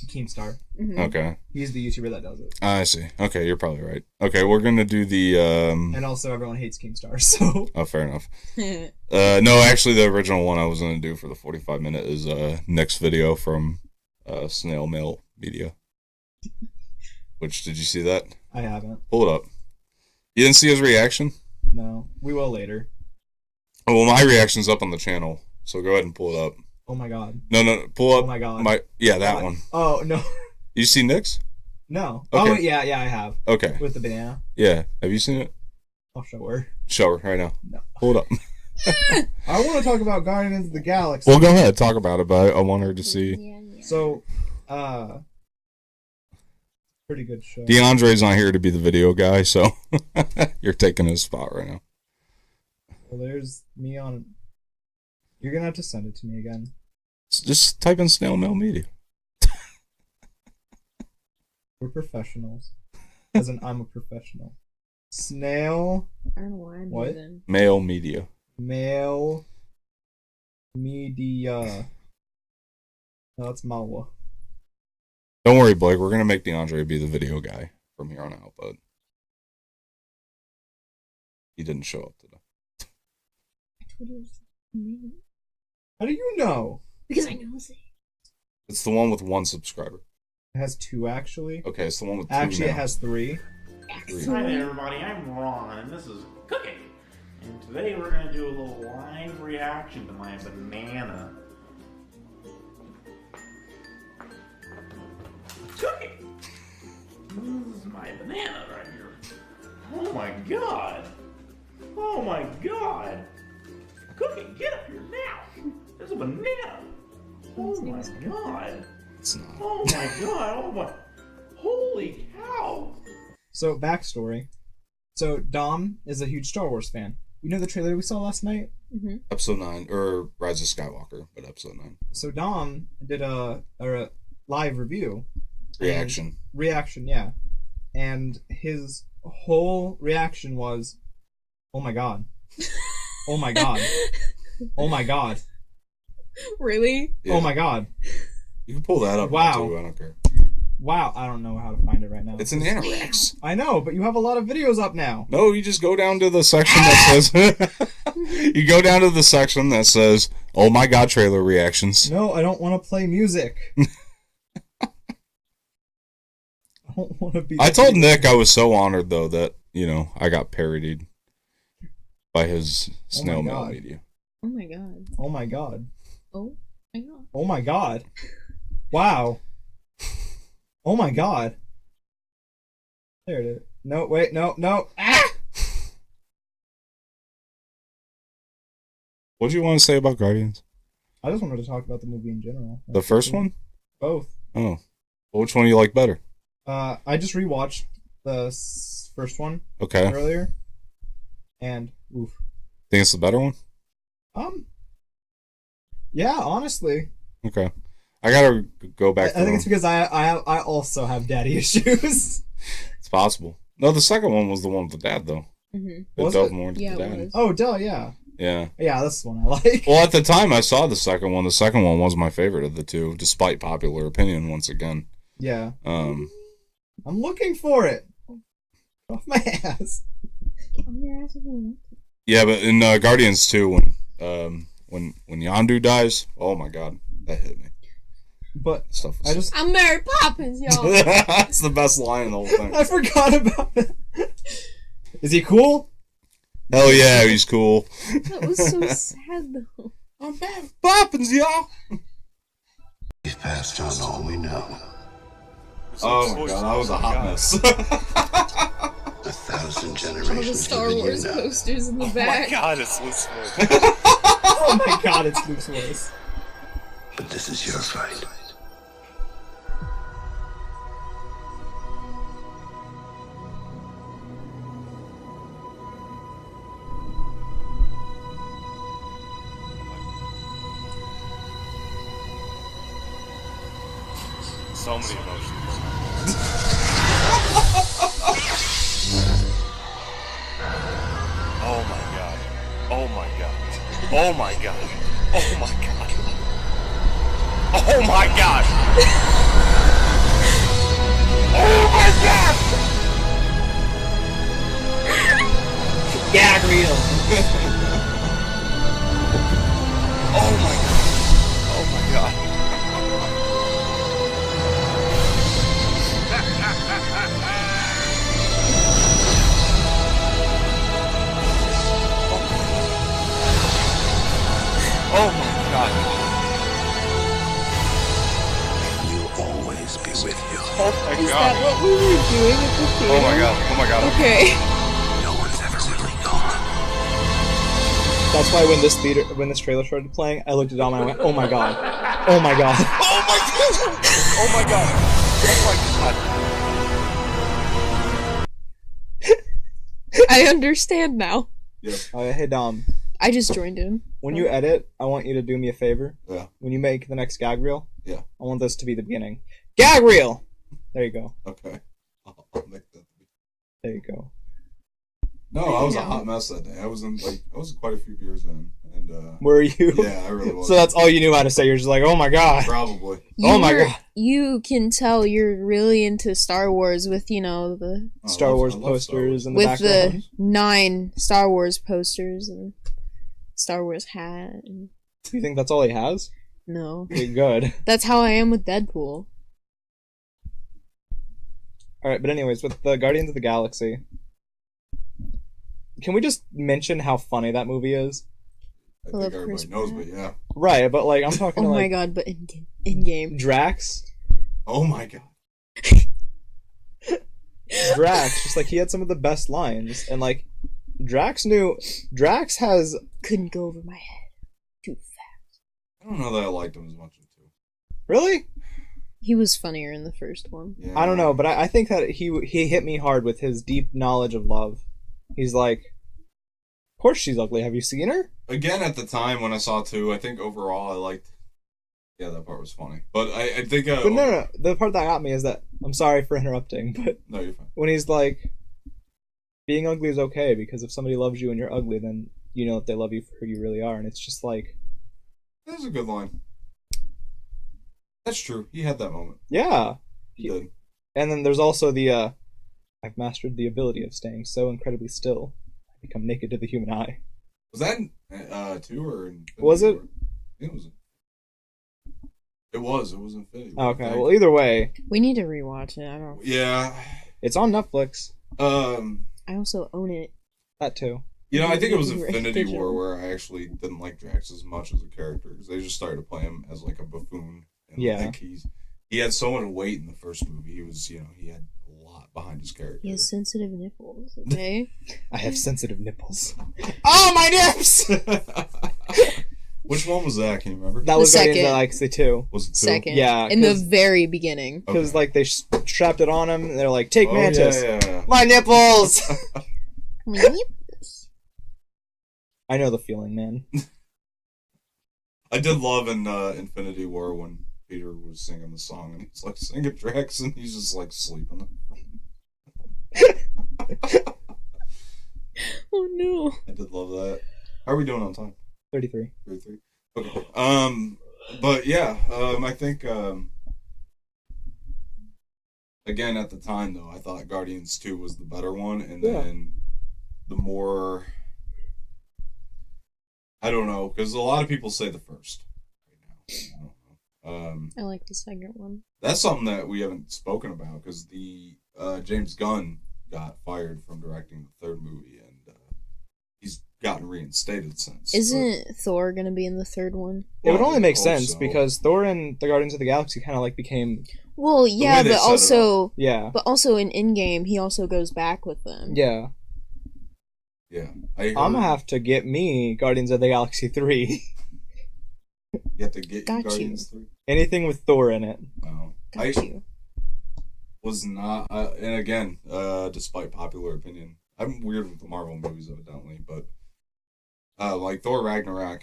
[SPEAKER 2] Keemstar.
[SPEAKER 3] Mm-hmm.
[SPEAKER 1] Okay.
[SPEAKER 2] He's the YouTuber that does it.
[SPEAKER 1] I see. Okay, you're probably right. Okay, we're going to do the...
[SPEAKER 2] And also, everyone hates Keemstar, so...
[SPEAKER 1] Oh, fair enough. No, actually, the original one I was going to do for the 45-minute is Nick's video from Snail Mail Media. Which, did you see that?
[SPEAKER 2] I haven't.
[SPEAKER 1] Pull it up. You didn't see his reaction?
[SPEAKER 2] No. We will later.
[SPEAKER 1] Oh, well, my reaction's up on the channel, so go ahead and pull it up.
[SPEAKER 2] Oh my god.
[SPEAKER 1] No, pull up.
[SPEAKER 2] Oh my god.
[SPEAKER 1] Yeah, that
[SPEAKER 2] what?
[SPEAKER 1] one.
[SPEAKER 2] Oh, no.
[SPEAKER 1] You see Nick's?
[SPEAKER 2] No.
[SPEAKER 1] Okay.
[SPEAKER 2] Oh, yeah, I have.
[SPEAKER 1] Okay.
[SPEAKER 2] With the banana.
[SPEAKER 1] Yeah. Have you seen it?
[SPEAKER 2] I'll show her.
[SPEAKER 1] Show her right now.
[SPEAKER 2] No.
[SPEAKER 1] Hold up.
[SPEAKER 2] I want to talk about Guardians of the Galaxy.
[SPEAKER 1] Well, go ahead. Talk about it, but I want her to see.
[SPEAKER 3] Yeah.
[SPEAKER 2] So, pretty good show.
[SPEAKER 1] DeAndre's not here to be the video guy, so you're taking his spot right now.
[SPEAKER 2] Well, there's me on... You're going to have to send it to me again.
[SPEAKER 1] Just type in Snail Mail Media.
[SPEAKER 2] We're professionals. As in, I'm a professional. Snail...
[SPEAKER 3] I don't know why I'm
[SPEAKER 2] What?
[SPEAKER 3] moving.
[SPEAKER 1] Mail Media.
[SPEAKER 2] Mail... Media... No, that's Malwa.
[SPEAKER 1] Don't worry, Blake. We're going to make DeAndre be the video guy from here on out, but he didn't show up today.
[SPEAKER 3] I told you it was me.
[SPEAKER 2] How do you know?
[SPEAKER 3] Because I know it.
[SPEAKER 1] It's the one with 1 subscriber.
[SPEAKER 2] It has 2, actually.
[SPEAKER 1] Okay, it's the one with 2
[SPEAKER 2] Actually,
[SPEAKER 1] now.
[SPEAKER 2] it has 3.
[SPEAKER 4] Hi there, everybody. I'm Ron, and this is Cooking. And today we're going to do a little live reaction to my banana. Cooking! This is my banana right here. Oh my god! Oh my god! Cooking, get up here now! There's a banana! Oh my god!
[SPEAKER 1] It's not.
[SPEAKER 4] Oh my god! Oh my... Holy cow!
[SPEAKER 2] So, backstory. So, Dom is a huge Star Wars fan. You know the trailer we saw last night?
[SPEAKER 3] Mm-hmm.
[SPEAKER 1] Episode 9, or Rise of Skywalker, but episode 9.
[SPEAKER 2] So, Dom did a live review.
[SPEAKER 1] Reaction.
[SPEAKER 2] Reaction, yeah. And his whole reaction was, oh my god. Oh my god. Oh my god.
[SPEAKER 3] Really?
[SPEAKER 1] Yeah.
[SPEAKER 2] Oh my god.
[SPEAKER 1] You can pull that up.
[SPEAKER 2] Wow.
[SPEAKER 1] Too, I don't care.
[SPEAKER 2] Wow, I don't know how to find it right now.
[SPEAKER 1] It's an Anoraks.
[SPEAKER 2] I know, but you have a lot of videos up now.
[SPEAKER 1] No, you just go down to the section that says... you go down to the section that says, oh my god, trailer reactions.
[SPEAKER 2] No, I don't want to play music. I don't want to be...
[SPEAKER 1] I told Nick I was so honored, though, that, you know, I got parodied by his Snail Mail
[SPEAKER 2] God.
[SPEAKER 1] Media.
[SPEAKER 3] Oh my god.
[SPEAKER 2] Oh my god.
[SPEAKER 3] Oh my god.
[SPEAKER 2] Oh my god. Wow. Oh my god. There it is. No, wait, no. Ah!
[SPEAKER 1] What do you want to say about Guardians?
[SPEAKER 2] I just wanted to talk about the movie in general.
[SPEAKER 1] The first one?
[SPEAKER 2] Both.
[SPEAKER 1] Oh. Well, which one do you like better?
[SPEAKER 2] I just rewatched the first one
[SPEAKER 1] Okay.
[SPEAKER 2] earlier. And, oof.
[SPEAKER 1] Think it's the better one?
[SPEAKER 2] Yeah, honestly.
[SPEAKER 1] Okay. I gotta go back to
[SPEAKER 2] I think it's because I also have daddy issues.
[SPEAKER 1] It's possible. No, the second one was the one with the dad, though.
[SPEAKER 3] Mm-hmm.
[SPEAKER 1] It
[SPEAKER 2] Was
[SPEAKER 1] delved
[SPEAKER 2] it?
[SPEAKER 1] more into
[SPEAKER 3] Yeah,
[SPEAKER 1] the
[SPEAKER 3] it
[SPEAKER 1] dad.
[SPEAKER 3] was.
[SPEAKER 2] Oh, duh, yeah.
[SPEAKER 1] Yeah.
[SPEAKER 2] Yeah, that's the one I like.
[SPEAKER 1] Well, at the time I saw the second one. The second one was my favorite of the two, despite popular opinion. Once again.
[SPEAKER 2] Yeah.
[SPEAKER 1] Um.
[SPEAKER 2] I'm looking for it. Off my ass.
[SPEAKER 3] On your ass again.
[SPEAKER 1] Yeah, but in Guardians 2, when Yondu dies, oh my god, that hit me.
[SPEAKER 2] But
[SPEAKER 1] Stuff was
[SPEAKER 2] I just
[SPEAKER 3] I'm Mary Poppins, y'all.
[SPEAKER 1] That's the best line in the whole thing.
[SPEAKER 2] I forgot about it. Is he cool?
[SPEAKER 1] Hell yeah, he's cool.
[SPEAKER 3] That was so sad, though.
[SPEAKER 1] I'm Mary Poppins, y'all.
[SPEAKER 5] We've passed on all we know.
[SPEAKER 1] Oh my god, that was a hot mess.
[SPEAKER 5] 1,000
[SPEAKER 3] All the
[SPEAKER 5] generations
[SPEAKER 3] Star
[SPEAKER 5] living
[SPEAKER 3] Wars
[SPEAKER 5] here now.
[SPEAKER 3] posters in the back.
[SPEAKER 6] God, it's Luke's voice.
[SPEAKER 2] Oh my god, it's Luke's voice.
[SPEAKER 5] But this is your fight.
[SPEAKER 6] So many emotions. Oh my god. Oh my god. Oh my god. Oh my god. Oh my god. Oh my god.
[SPEAKER 2] Gag reel.
[SPEAKER 6] Oh my god. Oh my god. Oh my god.
[SPEAKER 5] We'll always be with you.
[SPEAKER 6] Oh my
[SPEAKER 3] Is
[SPEAKER 6] god.
[SPEAKER 3] that what we were doing at the theater?
[SPEAKER 6] Oh my god. Oh my god.
[SPEAKER 3] Okay.
[SPEAKER 5] No one's ever really gone.
[SPEAKER 2] That's why when this trailer started playing, I looked at Dom and I went, "Oh my god, oh my god."
[SPEAKER 6] Oh my god. Oh my god. Oh my god.
[SPEAKER 3] I understand now.
[SPEAKER 2] Hey Dom,
[SPEAKER 3] I just joined in.
[SPEAKER 2] when you edit, I want you to do me a favor.
[SPEAKER 1] Yeah.
[SPEAKER 2] When you make the next gag reel,
[SPEAKER 1] Yeah.
[SPEAKER 2] I want this to be the beginning. Gag reel. There you go.
[SPEAKER 1] Okay. I'll make that.
[SPEAKER 2] There you go.
[SPEAKER 1] No, I was a
[SPEAKER 3] Yeah.
[SPEAKER 1] hot mess that day. I was quite a few beers in, and
[SPEAKER 2] Were you?
[SPEAKER 1] yeah, I really was.
[SPEAKER 2] So that's all you knew how to say. You're just like, "Oh my god."
[SPEAKER 1] Probably.
[SPEAKER 2] Oh my God.
[SPEAKER 3] You can tell you're really into Star Wars with, the
[SPEAKER 1] Oh,
[SPEAKER 2] Star Wars
[SPEAKER 1] I love Star Wars.
[SPEAKER 2] posters in the
[SPEAKER 3] with
[SPEAKER 2] background.
[SPEAKER 3] the 9 Star Wars posters and Star Wars hat. And...
[SPEAKER 2] Do you think that's all he has?
[SPEAKER 3] No.
[SPEAKER 2] Okay, good.
[SPEAKER 3] That's how I am with Deadpool.
[SPEAKER 2] Alright, but anyways, with the Guardians of the Galaxy, can we just mention how funny that movie is?
[SPEAKER 1] I
[SPEAKER 3] I love
[SPEAKER 1] think everybody
[SPEAKER 3] Chris
[SPEAKER 1] knows,
[SPEAKER 3] Pratt.
[SPEAKER 1] but yeah.
[SPEAKER 2] Right, but like, I'm
[SPEAKER 3] Oh
[SPEAKER 2] talking
[SPEAKER 3] my
[SPEAKER 2] like
[SPEAKER 3] god, but in game.
[SPEAKER 2] Drax.
[SPEAKER 1] Oh my god.
[SPEAKER 2] Drax, just like he had some of the best lines, and like Drax has
[SPEAKER 3] Couldn't go over my head. Too fast.
[SPEAKER 1] I don't know that I liked him as much as two.
[SPEAKER 2] really.
[SPEAKER 3] He was funnier in the first one.
[SPEAKER 1] Yeah.
[SPEAKER 2] I don't know, but I think that he hit me hard with his deep knowledge of love. He's like, of course she's ugly. Have you seen her?
[SPEAKER 1] Again, at the time when I saw two, I think overall I liked. Yeah, that part was funny, but I think.
[SPEAKER 2] But no. The part that got me is that I'm sorry for interrupting, but
[SPEAKER 1] No, you're fine.
[SPEAKER 2] when he's like, being ugly is okay because if somebody loves you and you're ugly, then you know that they love you for who you really are, and it's just like,
[SPEAKER 1] That was a good line. That's true. He had that moment.
[SPEAKER 2] yeah.
[SPEAKER 1] He did.
[SPEAKER 2] And then there's also the I've mastered the ability of staying so incredibly still, I become naked to the human eye.
[SPEAKER 1] Was that in, two or in
[SPEAKER 2] Was it?
[SPEAKER 1] I think it was. It was. It was Infinity. War, I
[SPEAKER 2] Okay,
[SPEAKER 1] think.
[SPEAKER 2] well either way,
[SPEAKER 3] We need to rewatch it. I don't.
[SPEAKER 1] Yeah.
[SPEAKER 2] it's on Netflix.
[SPEAKER 3] I also own it.
[SPEAKER 2] That too.
[SPEAKER 1] You know, I think it was
[SPEAKER 3] Right,
[SPEAKER 1] Infinity
[SPEAKER 3] digital.
[SPEAKER 1] War where I actually didn't like Drax as much as a character because they just started to play him as like a buffoon. And
[SPEAKER 2] Yeah.
[SPEAKER 1] like he had so much weight in the first movie. He was, he had a lot behind his character.
[SPEAKER 3] He has sensitive nipples. Okay.
[SPEAKER 2] I have sensitive nipples. Oh, my nips!
[SPEAKER 1] Which one was that? Can you remember?
[SPEAKER 2] That
[SPEAKER 3] The
[SPEAKER 2] was Guardians of the
[SPEAKER 3] second.
[SPEAKER 2] Galaxy 2.
[SPEAKER 1] Was it two?
[SPEAKER 3] Second.
[SPEAKER 2] Yeah,
[SPEAKER 3] In the
[SPEAKER 2] 'cause-
[SPEAKER 3] very beginning.
[SPEAKER 2] Because,
[SPEAKER 1] Okay.
[SPEAKER 2] like, they strapped it on him, and they're like, take
[SPEAKER 1] Oh,
[SPEAKER 2] Mantis.
[SPEAKER 1] yeah.
[SPEAKER 2] My nipples!
[SPEAKER 3] Nipples.
[SPEAKER 2] I know the feeling, man.
[SPEAKER 1] I did love in Infinity War when Peter was singing the song and he's like singing Drax and he's just like sleeping.
[SPEAKER 3] Oh no.
[SPEAKER 1] I did love that. How are we doing on time?
[SPEAKER 2] 33.
[SPEAKER 1] 33. Okay. But yeah, I think again at the time though, I thought Guardians 2 was the better one, and then the more I don't know, because a lot of people say the first right now. I don't know.
[SPEAKER 3] I like the second one.
[SPEAKER 1] That's something that we haven't spoken about because the James Gunn got fired from directing the third movie, and he's gotten reinstated since.
[SPEAKER 3] Isn't Thor gonna be in the third one?
[SPEAKER 2] It would only make sense
[SPEAKER 1] so.
[SPEAKER 2] because Thor and the Guardians of the Galaxy kind of like became
[SPEAKER 3] Well, yeah,
[SPEAKER 1] they
[SPEAKER 3] but
[SPEAKER 1] set it
[SPEAKER 3] also,
[SPEAKER 2] yeah
[SPEAKER 3] in Endgame, he also goes back with them.
[SPEAKER 2] yeah.
[SPEAKER 1] Yeah,
[SPEAKER 2] I'm gonna have to get me Guardians of the Galaxy 3.
[SPEAKER 1] You have to get
[SPEAKER 3] Got
[SPEAKER 1] Guardians 3.
[SPEAKER 2] Anything with Thor in it.
[SPEAKER 1] Oh,
[SPEAKER 3] Got you.
[SPEAKER 1] was not, and again, despite popular opinion, I'm weird with the Marvel movies evidently, but like Thor Ragnarok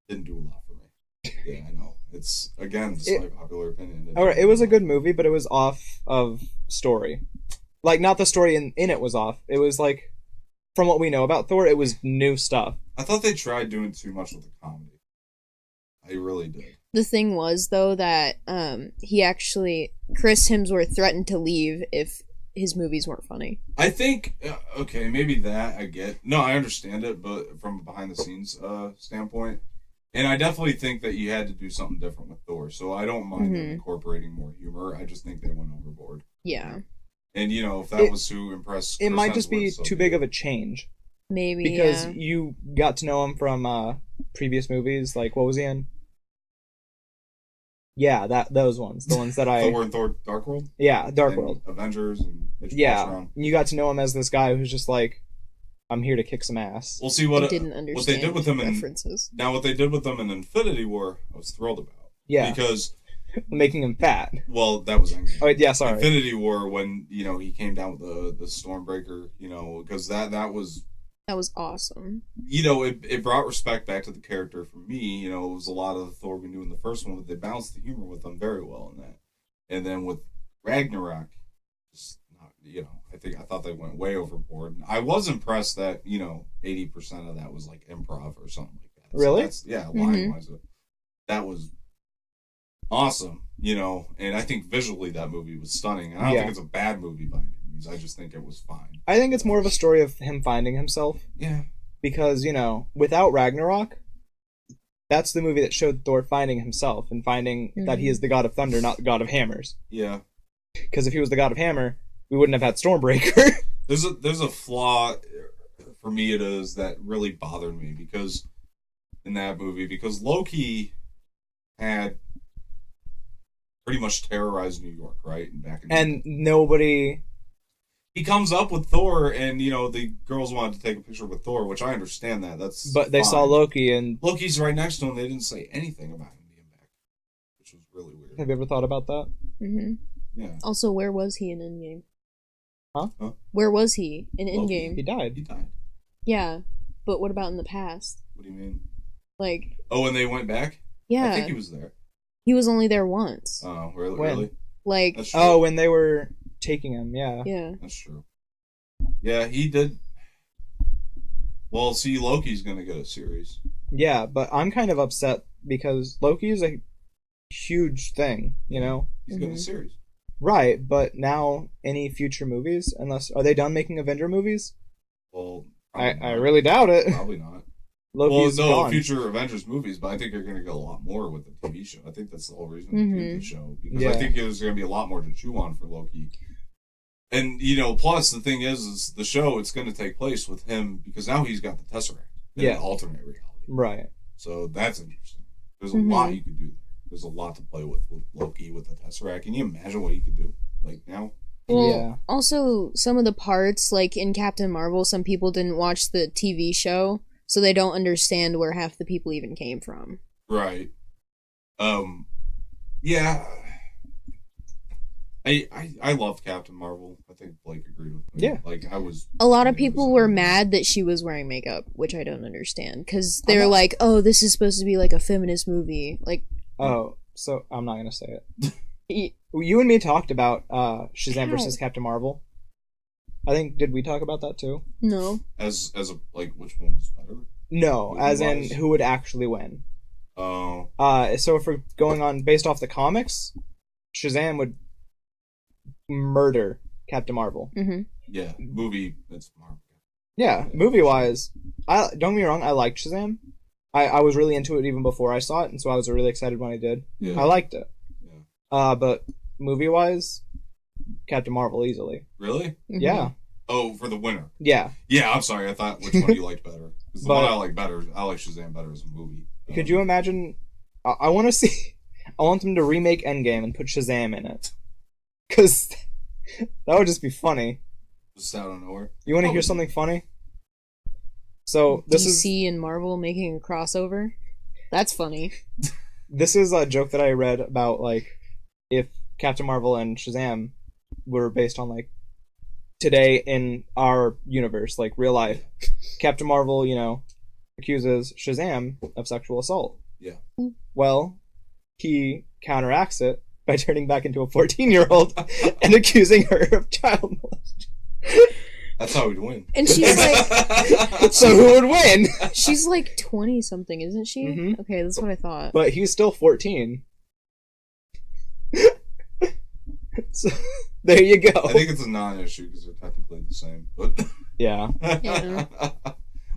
[SPEAKER 1] didn't do a lot for me. Yeah, I know. It's again despite popular opinion.
[SPEAKER 2] Alright, it was a good movie, but it was off of story. Like, not the story in it was off. It was like, from what we know about Thor, it was new stuff.
[SPEAKER 1] I thought they tried doing too much with the comedy. I really did.
[SPEAKER 3] The thing was, though, that Chris Hemsworth threatened to leave if his movies weren't funny.
[SPEAKER 1] I think okay, maybe that I get. No, I understand it, but from a behind the scenes standpoint, and I definitely think that you had to do something different with Thor. So I don't mind them incorporating more humor. I just think they went overboard.
[SPEAKER 3] Yeah.
[SPEAKER 1] And if that was to impress,
[SPEAKER 2] It
[SPEAKER 1] Chris
[SPEAKER 2] might just be
[SPEAKER 1] Hemsworth,
[SPEAKER 2] too big of a change.
[SPEAKER 3] Maybe,
[SPEAKER 2] Because
[SPEAKER 3] yeah.
[SPEAKER 2] you got to know him from previous movies. Like, what was he in? Yeah, those ones. The ones that I...
[SPEAKER 1] Thor and Thor Dark World?
[SPEAKER 2] Yeah, Dark
[SPEAKER 1] And
[SPEAKER 2] World.
[SPEAKER 1] Avengers and
[SPEAKER 2] Yeah, you got to know him as this guy who's just like, I'm here to kick some ass.
[SPEAKER 1] We'll see
[SPEAKER 3] I
[SPEAKER 1] what
[SPEAKER 3] didn't understand
[SPEAKER 1] what they did with him
[SPEAKER 3] references.
[SPEAKER 1] what they did with them in Infinity War, I was thrilled about.
[SPEAKER 2] Yeah.
[SPEAKER 1] Because
[SPEAKER 2] Making him fat.
[SPEAKER 1] well, that was Endgame.
[SPEAKER 2] Oh, yeah, sorry.
[SPEAKER 1] Infinity War when he came down with the Stormbreaker, because that was
[SPEAKER 3] That was awesome.
[SPEAKER 1] it brought respect back to the character for me. It was a lot of the Thor we knew in the first one, but they balanced the humor with them very well in that. And then with Ragnarok, just not, I thought they went way overboard. And I was impressed that 80% of that was like improv or something like that.
[SPEAKER 2] Really?
[SPEAKER 1] So line wise, that was awesome. And I think visually that movie was stunning. And I don't think it's a bad movie by any means. I just think it was fine.
[SPEAKER 2] I think it's more of a story of him finding himself.
[SPEAKER 1] Yeah.
[SPEAKER 2] Because, without Ragnarok, that's the movie that showed Thor finding himself and finding that he is the god of thunder, not the god of hammers.
[SPEAKER 1] Yeah.
[SPEAKER 2] Because if he was the god of hammer, we wouldn't have had Stormbreaker.
[SPEAKER 1] There's a flaw for me, it is, that really bothered me because in that movie, because Loki had pretty much terrorized New York, right?
[SPEAKER 2] And nobody...
[SPEAKER 1] He comes up with Thor, and the girls wanted to take a picture with Thor, which I understand that.
[SPEAKER 2] But they saw Loki, and
[SPEAKER 1] Loki's right next to him. They didn't say anything about him being back, which was really weird.
[SPEAKER 2] have you ever thought about that?
[SPEAKER 3] Mm-hmm.
[SPEAKER 1] Yeah.
[SPEAKER 3] Also, where was he in Endgame?
[SPEAKER 2] Huh?
[SPEAKER 3] Where was he in
[SPEAKER 1] Loki.
[SPEAKER 3] Endgame?
[SPEAKER 2] He died.
[SPEAKER 1] He died.
[SPEAKER 3] Yeah, but what about in the past?
[SPEAKER 1] What do you mean?
[SPEAKER 3] Like,
[SPEAKER 1] Oh, and they went back?
[SPEAKER 3] yeah,
[SPEAKER 1] I think he was there.
[SPEAKER 3] he was only there once.
[SPEAKER 1] Oh, really?
[SPEAKER 2] When?
[SPEAKER 1] Really?
[SPEAKER 3] Like,
[SPEAKER 1] That's true.
[SPEAKER 2] Oh, when they were taking him, yeah.
[SPEAKER 3] yeah.
[SPEAKER 1] That's true. Yeah, he did. Well, see, Loki's gonna get a series.
[SPEAKER 2] Yeah, but I'm kind of upset because Loki is a huge thing,
[SPEAKER 1] He's getting a series.
[SPEAKER 2] Right, but now any future movies, are they done making Avenger movies?
[SPEAKER 1] Well,
[SPEAKER 2] I
[SPEAKER 1] not.
[SPEAKER 2] really doubt it.
[SPEAKER 1] Probably not.
[SPEAKER 2] Loki's gone.
[SPEAKER 1] future Avengers movies, but I think you're going to get a lot more with the TV show. I think that's the whole reason to do the show, because I think there's going to be a lot more to chew on for Loki. And plus the thing is the show, it's going to take place with him because now he's got the Tesseract in an alternate reality.
[SPEAKER 2] Right.
[SPEAKER 1] So that's interesting. There's a lot you could do there. There's a lot to play with Loki with the Tesseract. Can you imagine what he could do now?
[SPEAKER 3] Well, also some of the parts, like in Captain Marvel, some people didn't watch the TV show, so they don't understand where half the people even came from.
[SPEAKER 1] Right. Yeah. I love Captain Marvel. I think Blake agreed with me.
[SPEAKER 2] Yeah.
[SPEAKER 1] Like, I was...
[SPEAKER 3] A lot of people were mad that she was wearing makeup, which I don't understand. Because they're
[SPEAKER 2] not-
[SPEAKER 3] like, oh, this is supposed to be like a feminist movie. Like,
[SPEAKER 2] Oh, so I'm not gonna say it. You and me talked about Shazam versus Captain Marvel. I think, did we talk about that too?
[SPEAKER 3] no.
[SPEAKER 1] As a, like, which one was better?
[SPEAKER 2] No, as in
[SPEAKER 1] Movie-wise?
[SPEAKER 2] who would actually win.
[SPEAKER 1] Oh,
[SPEAKER 2] So if we're going on based off the comics, Shazam would murder Captain Marvel.
[SPEAKER 3] Mm-hmm.
[SPEAKER 1] yeah. Movie, it's Marvel.
[SPEAKER 2] Yeah, movie wise, don't get me wrong, I liked Shazam. I was really into it even before I saw it, and so I was really excited when I did.
[SPEAKER 1] Yeah.
[SPEAKER 2] I liked it.
[SPEAKER 1] Yeah.
[SPEAKER 2] But movie wise, Captain Marvel easily.
[SPEAKER 1] Really?
[SPEAKER 3] Mm-hmm.
[SPEAKER 2] Yeah.
[SPEAKER 1] Oh, for the winner.
[SPEAKER 2] Yeah.
[SPEAKER 1] Yeah, I'm sorry. I thought which one you liked better. 'Cause the
[SPEAKER 2] But-
[SPEAKER 1] one I like better, I like Shazam better as a movie.
[SPEAKER 2] Could you imagine? I want to see. I want them to remake Endgame and put Shazam in it, because that would just be funny.
[SPEAKER 1] Just out of nowhere?
[SPEAKER 2] You want to hear
[SPEAKER 1] Probably.
[SPEAKER 2] something funny? So this is
[SPEAKER 3] DC and Marvel making a crossover. That's funny.
[SPEAKER 2] a joke that I read about, like, if Captain Marvel and Shazam were based on, like, today in our universe, like real life. Captain Marvel, accuses Shazam of sexual assault.
[SPEAKER 1] Yeah.
[SPEAKER 2] Well, he counteracts it by turning back into a 14-year-old and accusing her of child molestation.
[SPEAKER 1] That's how we'd win.
[SPEAKER 3] And she's like,
[SPEAKER 2] So who would win?
[SPEAKER 3] she's like 20 something, isn't she?
[SPEAKER 2] Mhm.
[SPEAKER 3] Okay, that's what I thought.
[SPEAKER 2] But he's still 14. So, there you go.
[SPEAKER 1] I think it's a non-issue because they're technically the same. But
[SPEAKER 2] Yeah.
[SPEAKER 3] Yeah.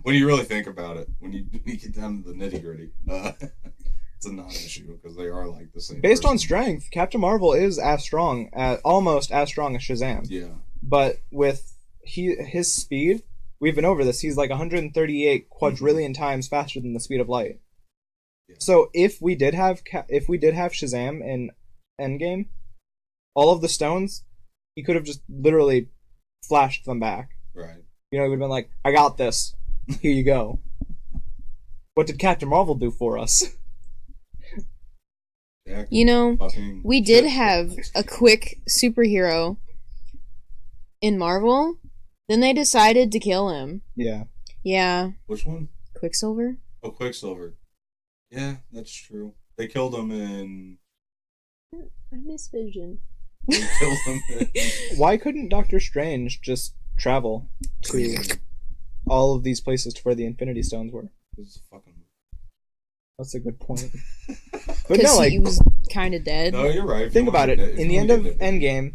[SPEAKER 1] when you really think about it, when you get down to the nitty-gritty, it's a non-issue because they are like the same.
[SPEAKER 2] Based on
[SPEAKER 1] person.
[SPEAKER 2] strength, Captain Marvel is almost as strong as Shazam.
[SPEAKER 1] Yeah.
[SPEAKER 2] But with his speed, we've been over this. He's like 138 quadrillion times faster than the speed of light.
[SPEAKER 1] Yeah.
[SPEAKER 2] So if we did have Shazam in Endgame, all of the stones, he could have just literally flashed them back.
[SPEAKER 1] Right.
[SPEAKER 2] He would have been like, "I got this. Here you go." What did Captain Marvel do for us?
[SPEAKER 1] Jack,
[SPEAKER 3] You know,
[SPEAKER 1] fucking
[SPEAKER 3] we did
[SPEAKER 1] shit.
[SPEAKER 3] have a quick superhero in Marvel. Then they decided to kill him.
[SPEAKER 2] Yeah.
[SPEAKER 3] Yeah.
[SPEAKER 1] Which one?
[SPEAKER 3] Quicksilver?
[SPEAKER 1] Oh, Quicksilver. Yeah, that's true. They killed him in.
[SPEAKER 3] I miss Vision.
[SPEAKER 1] They killed him in.
[SPEAKER 2] Why couldn't Doctor Strange just travel to all of these places to where the Infinity Stones were?
[SPEAKER 1] This is fucking.
[SPEAKER 2] That's a good point. But
[SPEAKER 3] Because
[SPEAKER 2] no, like,
[SPEAKER 3] he was kind of dead.
[SPEAKER 1] No, you're right. If
[SPEAKER 2] think
[SPEAKER 1] you
[SPEAKER 2] about
[SPEAKER 1] wanna
[SPEAKER 2] it.
[SPEAKER 1] get- if
[SPEAKER 2] In the
[SPEAKER 1] you
[SPEAKER 2] end
[SPEAKER 1] wanna
[SPEAKER 2] of
[SPEAKER 1] get nitpicky.
[SPEAKER 2] Endgame,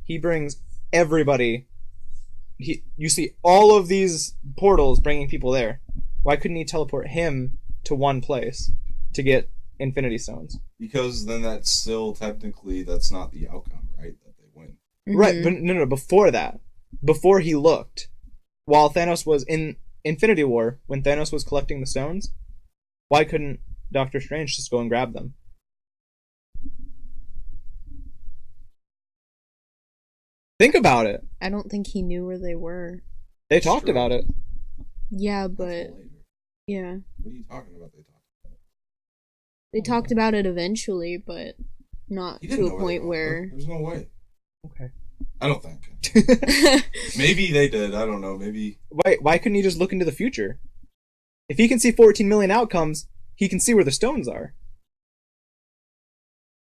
[SPEAKER 2] he brings everybody. You see all of these portals bringing people there. Why couldn't he teleport him to one place to get Infinity Stones?
[SPEAKER 1] Because then that's still technically that's not the outcome, right? That they win.
[SPEAKER 2] Right,
[SPEAKER 3] Mhm.
[SPEAKER 2] but no, before that. Before he looked. While Thanos was in Infinity War, when Thanos was collecting the stones, why couldn't Doctor Strange just go and grab them? Think about it.
[SPEAKER 3] I don't think he knew where they were.
[SPEAKER 2] They
[SPEAKER 1] It's
[SPEAKER 2] talked
[SPEAKER 1] true.
[SPEAKER 2] about it.
[SPEAKER 3] Yeah,
[SPEAKER 1] That's
[SPEAKER 3] but
[SPEAKER 1] later.
[SPEAKER 3] yeah.
[SPEAKER 1] What are you talking about?
[SPEAKER 3] They talked about it eventually, but not
[SPEAKER 1] He
[SPEAKER 3] to
[SPEAKER 1] didn't
[SPEAKER 3] a
[SPEAKER 1] know where they
[SPEAKER 3] point
[SPEAKER 1] were.
[SPEAKER 3] where.
[SPEAKER 1] There's no way.
[SPEAKER 2] Okay.
[SPEAKER 1] I don't think. Maybe they did. I don't know. Maybe.
[SPEAKER 2] Why couldn't he just look into the future? If he can see 14 million outcomes, he can see where the stones are.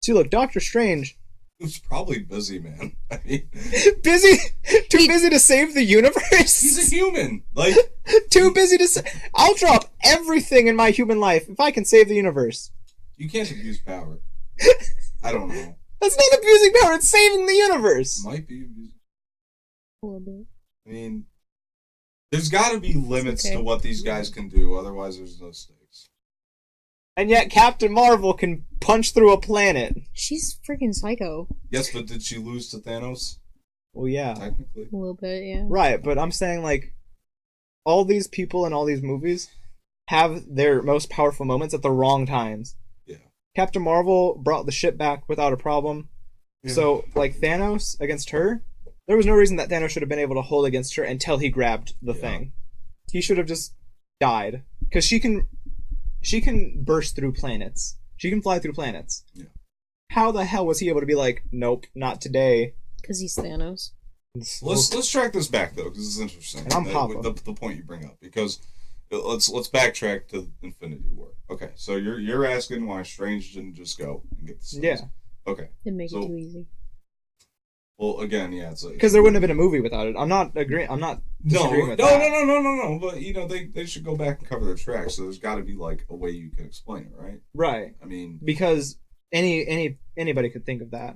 [SPEAKER 2] See, look, Doctor Strange,
[SPEAKER 1] He was probably busy, man. I mean,
[SPEAKER 2] busy, too
[SPEAKER 3] He-
[SPEAKER 2] busy to save the universe.
[SPEAKER 1] he's a human. Like,
[SPEAKER 2] Too busy to. I'll drop everything in my human life if I can save the universe.
[SPEAKER 1] you can't abuse power. I don't know.
[SPEAKER 2] That's not abusing power. It's saving the universe.
[SPEAKER 1] Might be abusing.
[SPEAKER 3] A little bit.
[SPEAKER 1] I mean, there's got to be limits
[SPEAKER 3] okay.
[SPEAKER 1] to what these guys can do. Otherwise, there's no stakes.
[SPEAKER 2] And yet, Captain Marvel can punch through a planet.
[SPEAKER 3] She's freaking psycho.
[SPEAKER 1] Yes, but did she lose to Thanos?
[SPEAKER 2] Well, yeah.
[SPEAKER 1] Technically.
[SPEAKER 3] A little bit, yeah.
[SPEAKER 2] Right, but I'm saying, like, all these people in all these movies have their most powerful moments at the wrong times.
[SPEAKER 1] Yeah.
[SPEAKER 2] Captain Marvel brought the ship back without a problem.
[SPEAKER 1] Yeah.
[SPEAKER 2] So, like, Thanos against her, there was no reason that Thanos should have been able to hold against her until he grabbed the
[SPEAKER 1] Yeah.
[SPEAKER 2] thing. He should have just died. Because she can burst through planets. She can fly through planets.
[SPEAKER 1] Yeah.
[SPEAKER 2] how the hell was he able to be like, nope, not today?
[SPEAKER 3] Because he's Thanos.
[SPEAKER 1] Let's track this back though, because this is interesting.
[SPEAKER 2] And I'm Papa.
[SPEAKER 1] The point you bring up, because let's backtrack to Infinity War. Okay, so you're asking why Strange didn't just go and get the stones.
[SPEAKER 2] Yeah.
[SPEAKER 1] Okay.
[SPEAKER 3] Didn't make it too easy.
[SPEAKER 1] Well, again, yeah, it's
[SPEAKER 2] because there wouldn't have been a movie without it. I'm not agreeing. I'm not disagreeing with that.
[SPEAKER 1] No. But they should go back and cover their tracks. So there's got to be like a way you can explain it, right?
[SPEAKER 2] Right.
[SPEAKER 1] I mean,
[SPEAKER 2] because anybody could think of that.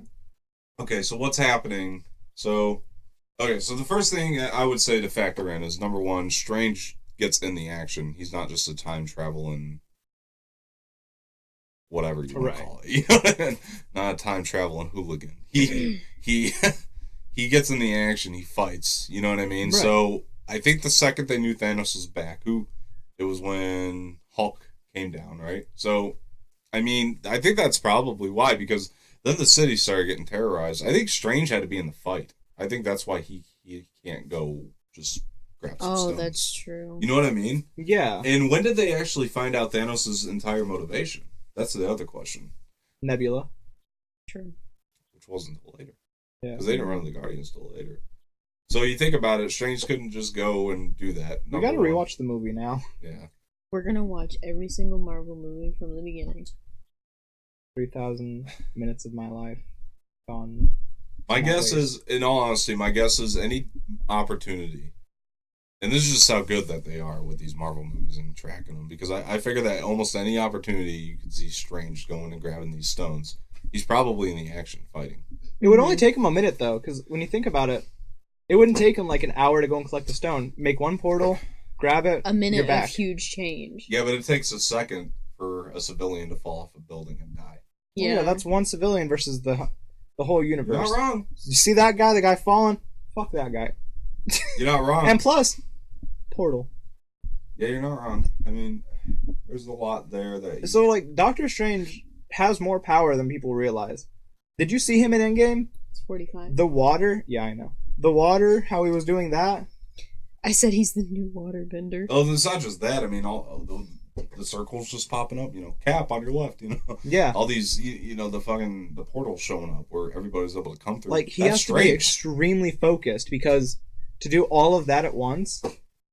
[SPEAKER 1] Okay, so what's happening? So the first thing I would say to factor in is, number one, Strange gets in the action. He's not just a time traveling whatever you want to call it. Not a time traveling hooligan. He gets in the action. He fights. You know what I mean? Right. So I think the second they knew Thanos was back, it was when Hulk came down, right? So I mean, I think that's probably why, because then the city started getting terrorized. I think Strange had to be in the fight. I think that's why he can't go just grab some stones.
[SPEAKER 3] That's true.
[SPEAKER 1] You know what I mean?
[SPEAKER 2] Yeah.
[SPEAKER 1] And when did they actually find out Thanos' entire motivation? That's the other question.
[SPEAKER 2] Nebula.
[SPEAKER 3] True.
[SPEAKER 1] Which wasn't until later.
[SPEAKER 2] Yeah.
[SPEAKER 1] Because they didn't run the Guardians till later. So you think about it, Strange couldn't just go and do that.
[SPEAKER 2] We gotta rewatch the movie now.
[SPEAKER 1] Yeah.
[SPEAKER 3] We're gonna watch every single Marvel movie from the beginning.
[SPEAKER 2] 3,000 minutes of my life gone.
[SPEAKER 1] My guess is, in all honesty, any opportunity, and this is just how good that they are with these Marvel movies and tracking them, because I figure that almost any opportunity you could see Strange going and grabbing these stones, he's probably in the action fighting.
[SPEAKER 2] It would only take him a minute, though, because when you think about it, it wouldn't take him like an hour to go and collect the stone. Make one portal, grab it,
[SPEAKER 3] a minute
[SPEAKER 2] you're back.
[SPEAKER 3] Of huge change.
[SPEAKER 1] Yeah, but it takes a second for a civilian to fall off a building and die.
[SPEAKER 2] Yeah, that's one civilian versus the whole universe.
[SPEAKER 1] You're not wrong.
[SPEAKER 2] You see that guy, the guy falling? Fuck that guy.
[SPEAKER 1] You're not wrong.
[SPEAKER 2] And plus, portal.
[SPEAKER 1] Yeah, you're not wrong. I mean, there's a lot there that...
[SPEAKER 2] So, like, Doctor Strange has more power than people realize. Did you see him in Endgame?
[SPEAKER 3] It's 45.
[SPEAKER 2] The water? Yeah, I know. The water, how he was doing that?
[SPEAKER 3] I said he's the new waterbender.
[SPEAKER 1] Oh, it's not just that. I mean, all the circles just popping up, Cap on your left,
[SPEAKER 2] Yeah.
[SPEAKER 1] All these, the portals showing up where everybody's able to come through.
[SPEAKER 2] Like, he has to be extremely focused, because to do all of that at once,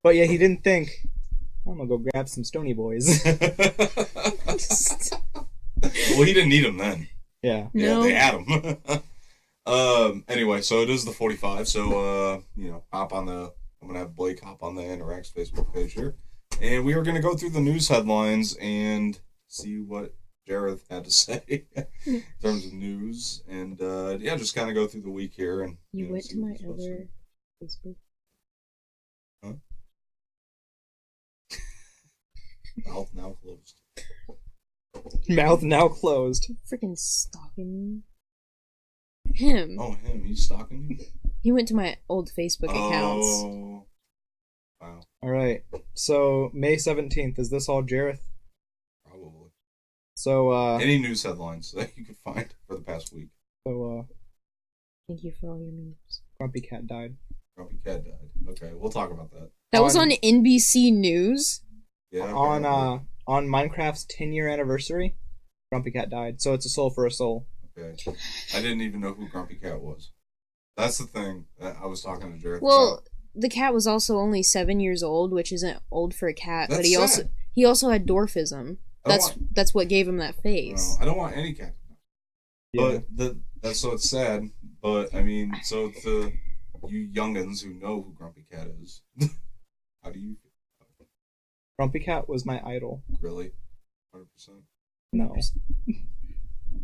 [SPEAKER 2] but yeah, he didn't think, I'm gonna go grab some stony boys.
[SPEAKER 1] Well, he didn't need them then.
[SPEAKER 2] Yeah.
[SPEAKER 3] No.
[SPEAKER 1] Yeah, they had them. Anyway, so it is the 45, so, I'm gonna have Blake hop on the Anoraks Facebook page here. And we are going to go through the news headlines and see what Jareth had to say in terms of news. And, just kind of go through the week here. And
[SPEAKER 3] You went to my other Facebook?
[SPEAKER 1] Huh? Mouth now closed.
[SPEAKER 2] Mouth now closed.
[SPEAKER 3] Freaking stalking me. Him.
[SPEAKER 1] Oh, him. He's stalking you?
[SPEAKER 3] He went to my old Facebook accounts.
[SPEAKER 1] Oh. Wow.
[SPEAKER 2] All right. So May 17th, is this all Jareth?
[SPEAKER 1] Probably.
[SPEAKER 2] So
[SPEAKER 1] any news headlines that you could find for the past week?
[SPEAKER 2] So
[SPEAKER 3] thank you for all your memes.
[SPEAKER 2] Grumpy Cat died.
[SPEAKER 1] Grumpy Cat died. Okay, we'll talk about that.
[SPEAKER 3] That was on NBC News.
[SPEAKER 1] Yeah.
[SPEAKER 2] On Minecraft's 10-year anniversary, Grumpy Cat died. So it's a soul for a soul.
[SPEAKER 1] Okay. I didn't even know who Grumpy Cat was. That's the thing that I was talking to Jareth about.
[SPEAKER 3] The cat was also only 7 years old, which isn't old for a cat.
[SPEAKER 1] That's
[SPEAKER 3] but
[SPEAKER 1] sad.
[SPEAKER 3] he also had dwarfism. That's what gave him that face.
[SPEAKER 1] No, I don't want any cat.
[SPEAKER 2] Yeah.
[SPEAKER 1] But that's so it's sad. But I mean, so to you youngins who know who Grumpy Cat is, how do you feel?
[SPEAKER 2] Grumpy Cat was my idol.
[SPEAKER 1] Really? 100%?
[SPEAKER 2] No.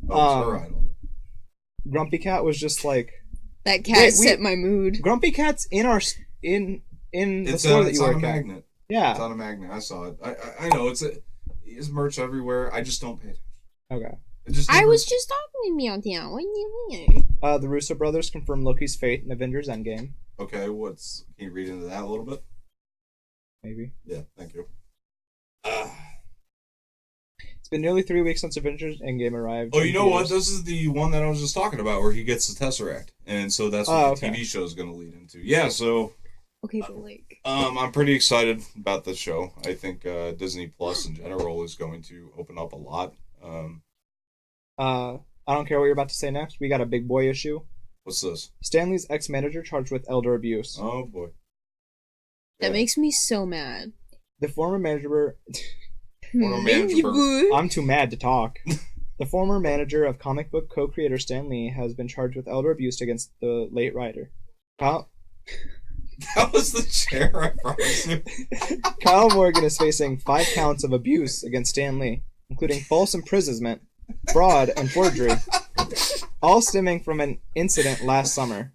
[SPEAKER 1] Oh, it's her idol.
[SPEAKER 2] Grumpy Cat was just like...
[SPEAKER 3] That cat set my mood.
[SPEAKER 2] Grumpy Cat's in our... in the store that you work at.
[SPEAKER 1] It's on a magnet.
[SPEAKER 2] Yeah.
[SPEAKER 1] It's on a magnet. I saw it. I know. His merch everywhere. I just don't pay attention.
[SPEAKER 2] Okay.
[SPEAKER 3] I was just talking about that. What are you doing?
[SPEAKER 2] The Russo brothers confirmed Loki's fate in Avengers Endgame.
[SPEAKER 1] Okay, can you read into that a little bit?
[SPEAKER 2] Maybe.
[SPEAKER 1] Yeah, thank you.
[SPEAKER 2] It's been nearly 3 weeks since Avengers Endgame arrived.
[SPEAKER 1] Oh, you know what? This is the one that I was just talking about where he gets the Tesseract. And so that's what the TV show is going to lead into. Yeah, so...
[SPEAKER 3] Okay, but like...
[SPEAKER 1] I'm pretty excited about this show. I think Disney Plus in general is going to open up a lot.
[SPEAKER 2] I don't care what you're about to say next. We got a big boy issue.
[SPEAKER 1] What's this?
[SPEAKER 2] Stanley's ex-manager charged with elder abuse.
[SPEAKER 1] Oh boy.
[SPEAKER 3] That makes me so mad.
[SPEAKER 2] The former manager...
[SPEAKER 1] manager.
[SPEAKER 2] I'm too mad to talk. The former manager of comic book co-creator Stan Lee has been charged with elder abuse against the late writer.
[SPEAKER 1] That was the chair, I promise you.
[SPEAKER 2] Kyle Morgan is facing 5 counts of abuse against Stan Lee, including false imprisonment, fraud, and forgery, all stemming from an incident last summer.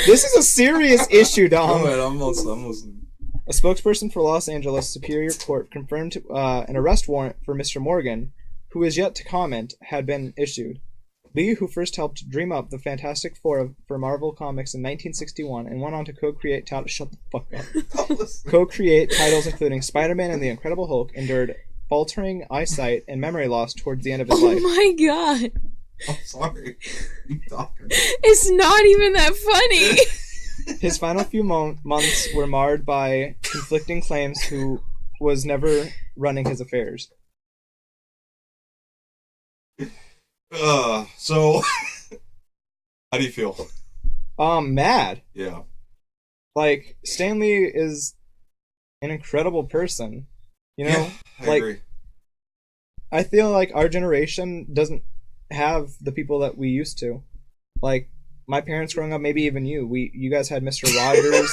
[SPEAKER 2] This is a serious issue, Dom.
[SPEAKER 1] Go ahead, I'm listening.
[SPEAKER 2] A spokesperson for Los Angeles Superior Court confirmed an arrest warrant for Mr. Morgan, who is yet to comment, had been issued. Lee, who first helped dream up the Fantastic Four for Marvel Comics in 1961 and went on to co-create shut the fuck up. Co-create titles including Spider-Man and the Incredible Hulk, endured faltering eyesight and memory loss towards the end of his life.
[SPEAKER 3] Oh my god.
[SPEAKER 1] I'm sorry. You talking.
[SPEAKER 3] It's not even that funny.
[SPEAKER 2] His final few months were marred by conflicting claims who was never running his affairs.
[SPEAKER 1] So, how do you feel?
[SPEAKER 2] Mad.
[SPEAKER 1] Yeah.
[SPEAKER 2] Like, Stan Lee is an incredible person. You know?
[SPEAKER 1] Yeah, I agree.
[SPEAKER 2] I feel like our generation doesn't have the people that we used to. Like, my parents growing up, maybe even you guys had Mr. Rogers.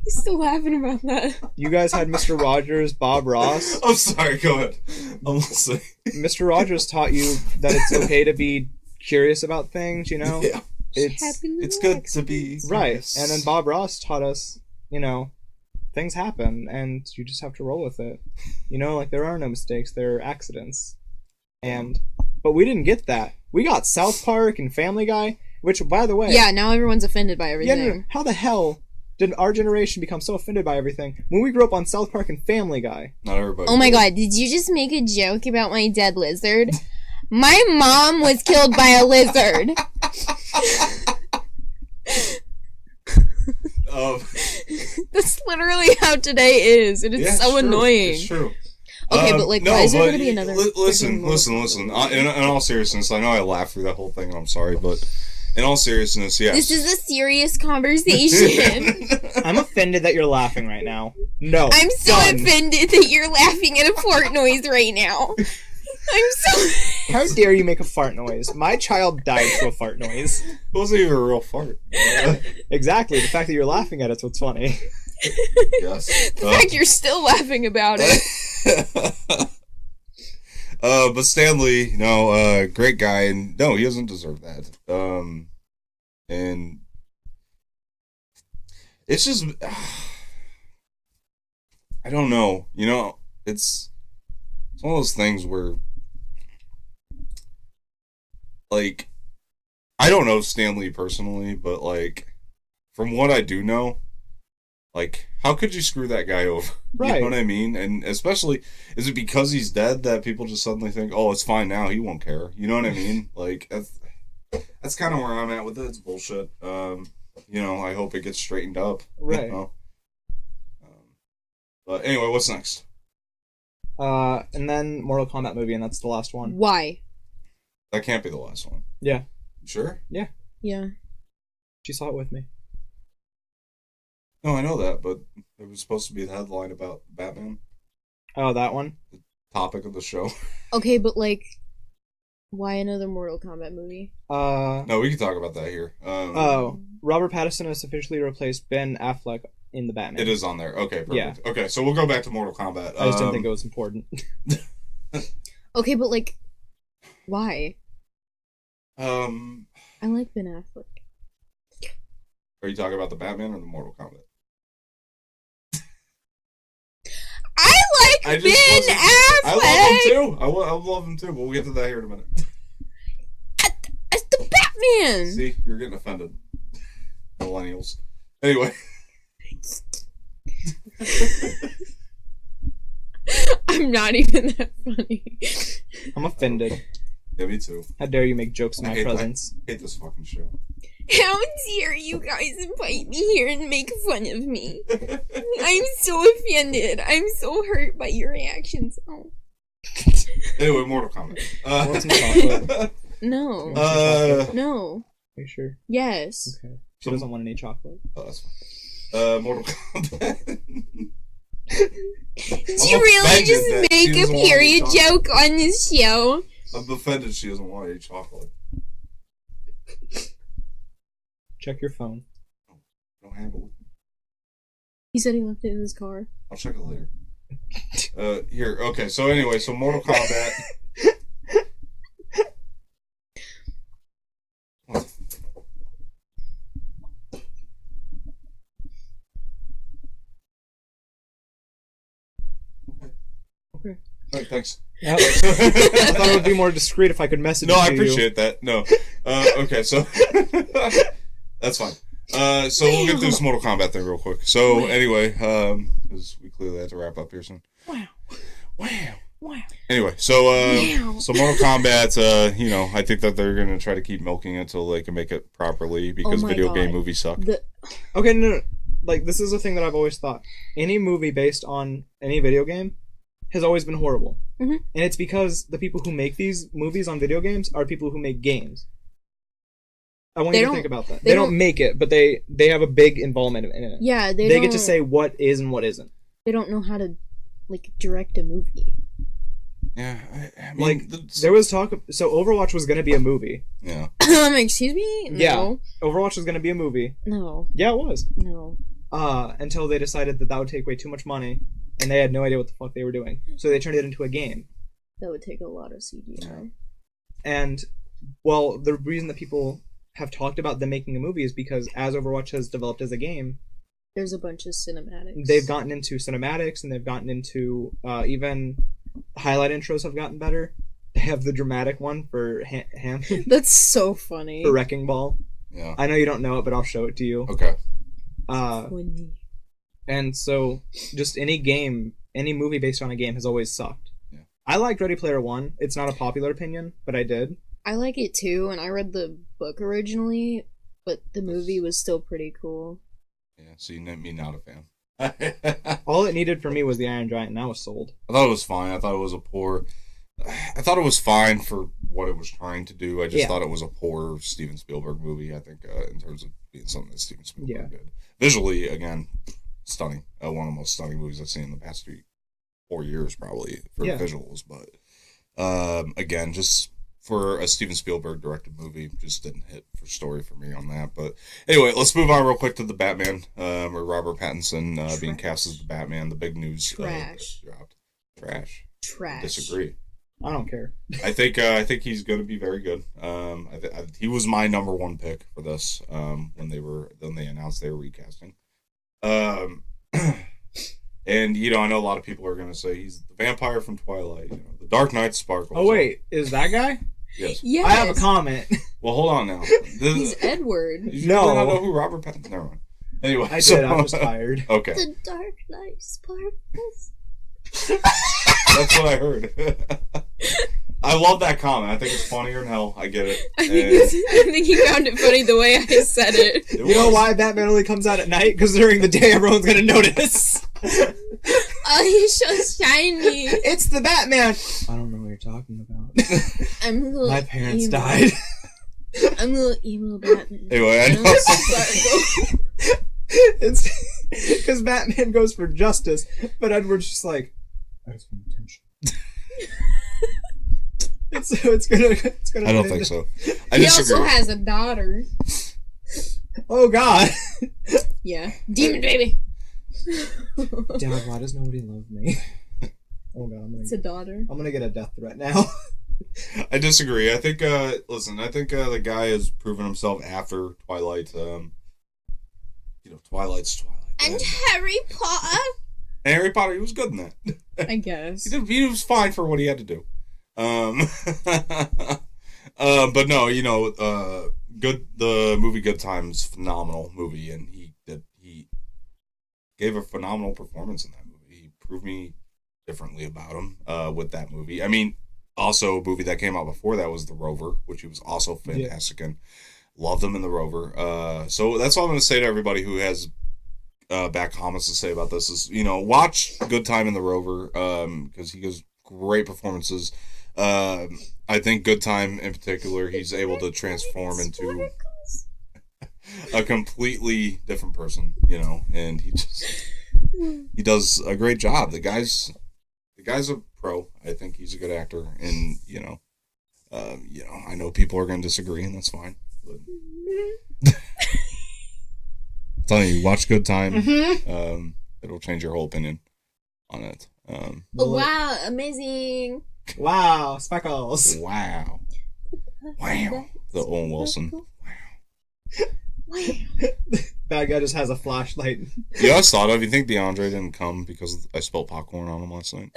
[SPEAKER 3] He's still laughing about that.
[SPEAKER 2] You guys had Mr. Rogers, Bob Ross.
[SPEAKER 1] I'm sorry, go ahead. I'm listening.
[SPEAKER 2] Mr. Rogers taught you that it's okay to be curious about things, you know?
[SPEAKER 1] Yeah.
[SPEAKER 2] It's
[SPEAKER 1] good to be...
[SPEAKER 2] right.
[SPEAKER 1] Yes.
[SPEAKER 2] And then Bob Ross taught us, you know, things happen and you just have to roll with it. You know, like there are no mistakes, there are accidents. But we didn't get that. We got South Park and Family Guy, which, by the way...
[SPEAKER 3] Yeah, now everyone's offended by everything.
[SPEAKER 2] Yeah, no, how the hell did our generation become so offended by everything when we grew up on South Park and Family Guy?
[SPEAKER 1] Not everybody.
[SPEAKER 3] Oh my god, did you just make a joke about my dead lizard? My mom was killed by a lizard. That's literally how today is. It is so annoying.
[SPEAKER 1] It's true.
[SPEAKER 3] Okay, but like, why is there gonna be another?
[SPEAKER 1] Listen. In all seriousness, I know I laughed through that whole thing, and I'm sorry, but in all seriousness, yes.
[SPEAKER 3] This is a serious conversation.
[SPEAKER 2] I'm offended that you're laughing right now. No.
[SPEAKER 3] I'm so offended that you're laughing at a fart noise right now. I'm so...
[SPEAKER 2] How dare you make a fart noise? My child died to a fart noise.
[SPEAKER 1] It wasn't even a real fart.
[SPEAKER 2] Exactly. The fact that you're laughing at it's what's funny.
[SPEAKER 1] Yes.
[SPEAKER 3] The fact you're still laughing about it.
[SPEAKER 1] But Stanley, no, great guy, and no, he doesn't deserve that. And it's just, I don't know, you know, it's one of those things where, like, I don't know Stanley personally, but like, from what I do know, like, how could you screw that guy over?
[SPEAKER 2] Right.
[SPEAKER 1] You know what I mean? And especially, is it because he's dead that people just suddenly think, oh, it's fine now, he won't care? You know what I mean? Like, that's kind of where I'm at with it. It's bullshit. You know, I hope it gets straightened up.
[SPEAKER 2] Right.
[SPEAKER 1] You know? But anyway, what's next?
[SPEAKER 2] And then Mortal Kombat movie, and that's the last one.
[SPEAKER 3] Why?
[SPEAKER 1] That can't be the last one.
[SPEAKER 2] Yeah.
[SPEAKER 1] You sure?
[SPEAKER 2] Yeah.
[SPEAKER 3] Yeah.
[SPEAKER 2] She saw it with me.
[SPEAKER 1] No, I know that, but it was supposed to be the headline about Batman.
[SPEAKER 2] Oh, that one?
[SPEAKER 1] The topic of the show.
[SPEAKER 3] Okay, but like, why another Mortal Kombat movie?
[SPEAKER 1] No, we can talk about that here.
[SPEAKER 2] Robert Pattinson has officially replaced Ben Affleck in the Batman.
[SPEAKER 1] It is on there. Okay, perfect.
[SPEAKER 2] Yeah.
[SPEAKER 1] Okay, so we'll go back to Mortal Kombat.
[SPEAKER 2] I just didn't think it was important.
[SPEAKER 3] Okay, but like, why?
[SPEAKER 1] I
[SPEAKER 3] like Ben Affleck.
[SPEAKER 1] Are you talking about the Batman or the Mortal Kombat?
[SPEAKER 3] I like Ben Affleck!
[SPEAKER 1] I love him too. I love him too, but we'll get to that here in a minute.
[SPEAKER 3] As the Batman!
[SPEAKER 1] See, you're getting offended. Millennials. Anyway.
[SPEAKER 3] I'm not even that funny.
[SPEAKER 2] I'm offended.
[SPEAKER 1] Yeah, me too.
[SPEAKER 2] How dare you make jokes in my presence?
[SPEAKER 1] I hate this fucking show.
[SPEAKER 3] How dare you guys invite me here and make fun of me? I'm so offended. I'm so hurt by your reactions. Oh.
[SPEAKER 1] Anyway, Mortal Kombat.
[SPEAKER 2] Want some chocolate?
[SPEAKER 3] No. No.
[SPEAKER 2] Are you sure?
[SPEAKER 3] Yes.
[SPEAKER 2] Okay. She doesn't want any chocolate.
[SPEAKER 1] Oh, that's fine. Mortal Kombat.
[SPEAKER 3] Did you really just make a period joke on this show?
[SPEAKER 1] I'm offended she doesn't want any chocolate.
[SPEAKER 2] Check your phone.
[SPEAKER 1] I don't have it.
[SPEAKER 3] He said he left it in his car.
[SPEAKER 1] I'll check it later. Here. Okay. So anyway, so Mortal Kombat.
[SPEAKER 2] Okay.
[SPEAKER 1] All right, thanks.
[SPEAKER 2] I thought it would be more discreet if I could message
[SPEAKER 1] No,
[SPEAKER 2] it
[SPEAKER 1] I
[SPEAKER 2] to you.
[SPEAKER 1] appreciate that. No. Okay, so that's fine. So we'll get through this Mortal Kombat thing real quick. So anyway, because we clearly have to wrap up here soon. Wow. Anyway, so Mortal Kombat, you know, I think that they're gonna try to keep milking it until they can make it properly because video game movies suck.
[SPEAKER 2] Okay, no. Like, this is a thing that I've always thought. Any movie based on any video game has always been horrible.
[SPEAKER 3] Mm-hmm.
[SPEAKER 2] And it's because the people who make these movies on video games are people who make games. I want you to think about that. They don't make it, but they have a big involvement in it.
[SPEAKER 3] Yeah,
[SPEAKER 2] they get to say what is and what isn't.
[SPEAKER 3] They don't know how to, like, direct a movie.
[SPEAKER 1] Yeah, I mean,
[SPEAKER 2] like, there was talk so Overwatch was going to be a movie.
[SPEAKER 1] Yeah.
[SPEAKER 3] Excuse me? No.
[SPEAKER 2] Yeah. Overwatch was going to be a movie.
[SPEAKER 3] No.
[SPEAKER 2] Yeah, it was.
[SPEAKER 3] No.
[SPEAKER 2] Until they decided that would take way too much money, and they had no idea what the fuck they were doing. So they turned it into a game.
[SPEAKER 3] That would take a lot of CGI.
[SPEAKER 2] Yeah. And, well, the reason that people have talked about them making a movie is because as Overwatch has developed as a game,
[SPEAKER 3] there's a bunch of cinematics.
[SPEAKER 2] They've gotten into cinematics, and they've gotten into even highlight intros have gotten better. They have the dramatic one for Ham.
[SPEAKER 3] That's so funny.
[SPEAKER 2] For Wrecking Ball.
[SPEAKER 1] Yeah.
[SPEAKER 2] I know you don't know it, but I'll show it to you.
[SPEAKER 1] Okay.
[SPEAKER 2] And so, just any game, any movie based on a game has always sucked.
[SPEAKER 1] Yeah.
[SPEAKER 2] I liked Ready Player One. It's not a popular opinion, but I did.
[SPEAKER 3] I like it too, and I read the book originally, but the movie was still pretty cool.
[SPEAKER 1] Yeah, so you me not a fan.
[SPEAKER 2] All it needed for me was the Iron Giant, and I was sold.
[SPEAKER 1] I thought it was fine. I thought it was fine for what it was trying to do. I just thought it was a poor Steven Spielberg movie, I think, in terms of being something that Steven Spielberg did. Visually, again, stunning. One of the most stunning movies I've seen in the past 4 years, probably, for visuals. But, again, just for a Steven Spielberg directed movie, just didn't hit for story for me on that. But anyway, let's move on real quick to the Batman, or Robert Pattinson being cast as the Batman. The big news dropped. Trash. Disagree.
[SPEAKER 2] I don't care.
[SPEAKER 1] I think he's going to be very good. He was my number one pick for this when they announced they were recasting. And you know, I know a lot of people are going to say he's the vampire from Twilight. You know, the Dark Knight sparkles.
[SPEAKER 2] Oh wait, is that guy?
[SPEAKER 1] Yes.
[SPEAKER 3] Yes.
[SPEAKER 2] I have a comment.
[SPEAKER 1] Well, hold on now.
[SPEAKER 3] He's Edward.
[SPEAKER 1] You do not know who Robert Pattinson? Never mind. Anyway,
[SPEAKER 2] I did. I'm just tired.
[SPEAKER 1] Okay.
[SPEAKER 3] The Dark Knight sparkles.
[SPEAKER 1] That's what I heard. I love that comment. I think it's funnier than hell. I get it.
[SPEAKER 3] I think he found it funny the way I said it.
[SPEAKER 2] You know why Batman only comes out at night? Because during the day, everyone's gonna notice.
[SPEAKER 3] Oh, he's so shiny.
[SPEAKER 2] It's the Batman. I don't know what you're talking about.
[SPEAKER 3] I'm a little.
[SPEAKER 2] My parents
[SPEAKER 3] emo.
[SPEAKER 2] died.
[SPEAKER 3] I'm a little emo Batman.
[SPEAKER 1] Anyway, I know.
[SPEAKER 2] It's because Batman goes for justice, but Edward's just like, that's my intention. It's gonna.
[SPEAKER 1] I don't think so. I
[SPEAKER 3] He
[SPEAKER 1] disagree.
[SPEAKER 3] also has a daughter.
[SPEAKER 2] Oh God.
[SPEAKER 3] Yeah, demon baby.
[SPEAKER 2] Dad, why does nobody love me? Oh God,
[SPEAKER 3] It's a daughter.
[SPEAKER 2] I'm gonna get a death threat now.
[SPEAKER 1] I disagree. I think, I think the guy has proven himself after Twilight. Twilight's Twilight.
[SPEAKER 3] And Harry Potter.
[SPEAKER 1] And Harry Potter, he was good in that.
[SPEAKER 3] I guess.
[SPEAKER 1] He was fine for what he had to do. But no, the movie Good Times, phenomenal movie, and he gave a phenomenal performance in that movie. He proved me differently about him with that movie. I mean, also a movie that came out before that was The Rover, which he was also fantastic in. Loved him in The Rover. So that's all I'm going to say to everybody who has back comments to say about this is, watch Good Time in The Rover, because he goes great performances. I think Good Time in particular, he's able to transform into a completely different person, you know, and he does a great job. The guy's a pro. I think he's a good actor, and you know, I know people are going to disagree, and that's fine. But I'm telling you, watch Good Time.
[SPEAKER 3] Mm-hmm.
[SPEAKER 1] It'll change your whole opinion on it.
[SPEAKER 3] Wow, amazing.
[SPEAKER 2] Wow, speckles.
[SPEAKER 1] Wow. The Owen Wilson.
[SPEAKER 2] Bad guy just has a flashlight.
[SPEAKER 1] You know what I thought of? You think DeAndre didn't come because I spilled popcorn on him last night?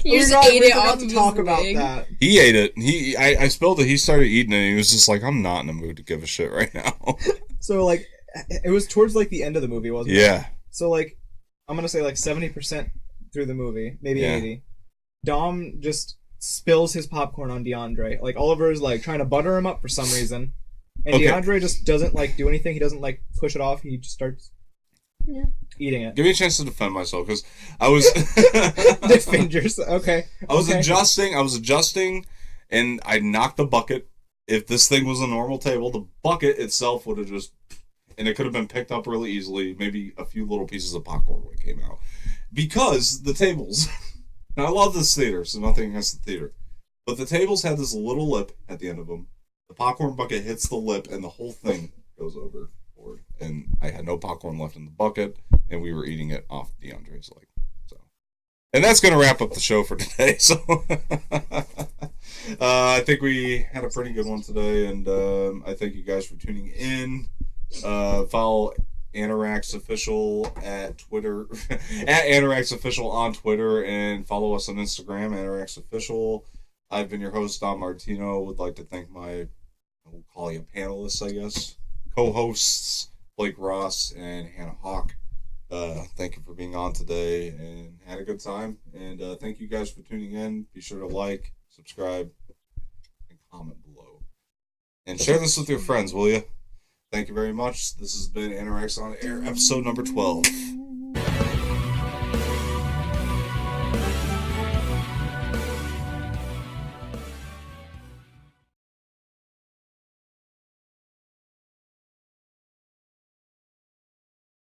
[SPEAKER 3] You just
[SPEAKER 2] God,
[SPEAKER 3] ate
[SPEAKER 2] we
[SPEAKER 3] it
[SPEAKER 2] forgot
[SPEAKER 3] off
[SPEAKER 2] to
[SPEAKER 3] of
[SPEAKER 2] talk
[SPEAKER 3] his
[SPEAKER 2] about
[SPEAKER 3] wig.
[SPEAKER 2] that.
[SPEAKER 1] He ate it. I spilled it. He started eating it. And he was just like, I'm not in the mood to give a shit right now.
[SPEAKER 2] So like, it was towards like the end of the movie, wasn't it?
[SPEAKER 1] Yeah.
[SPEAKER 2] So like, I'm gonna say like 70% through the movie, maybe 80. Dom just spills his popcorn on DeAndre. Like Oliver is like trying to butter him up for some reason, and
[SPEAKER 1] Okay.
[SPEAKER 2] DeAndre just doesn't like do anything. He doesn't like push it off. He just starts eating it.
[SPEAKER 1] Give me a chance to defend myself because I was
[SPEAKER 2] Defend yourself. Okay.
[SPEAKER 1] I was
[SPEAKER 2] Okay.
[SPEAKER 1] adjusting, and I knocked the bucket. If this thing was a normal table, the bucket itself would have just, and it could have been picked up really easily. Maybe a few little pieces of popcorn would have came out. Because the tables, and I love this theater, so nothing against the theater, but the tables had this little lip at the end of them. The popcorn bucket hits the lip, and the whole thing goes overboard. And I had no popcorn left in the bucket, and we were eating it off DeAndre's leg. So, and that's going to wrap up the show for today. So, I think we had a pretty good one today, and I thank you guys for tuning in. Follow Anoraks Official at Twitter, at Anoraks Official on Twitter, and follow us on Instagram, Anoraks Official. I've been your host, Don Martino. Would like to thank my, we'll call you panelists, I guess, co-hosts, Blake Ross and Hannah Hawk. Thank you for being on today, and had a good time. And thank you guys for tuning in. Be sure to like, subscribe, and comment below. And share this with your friends, will you? Thank you very much. This has been Anoraks on Air, episode number 12.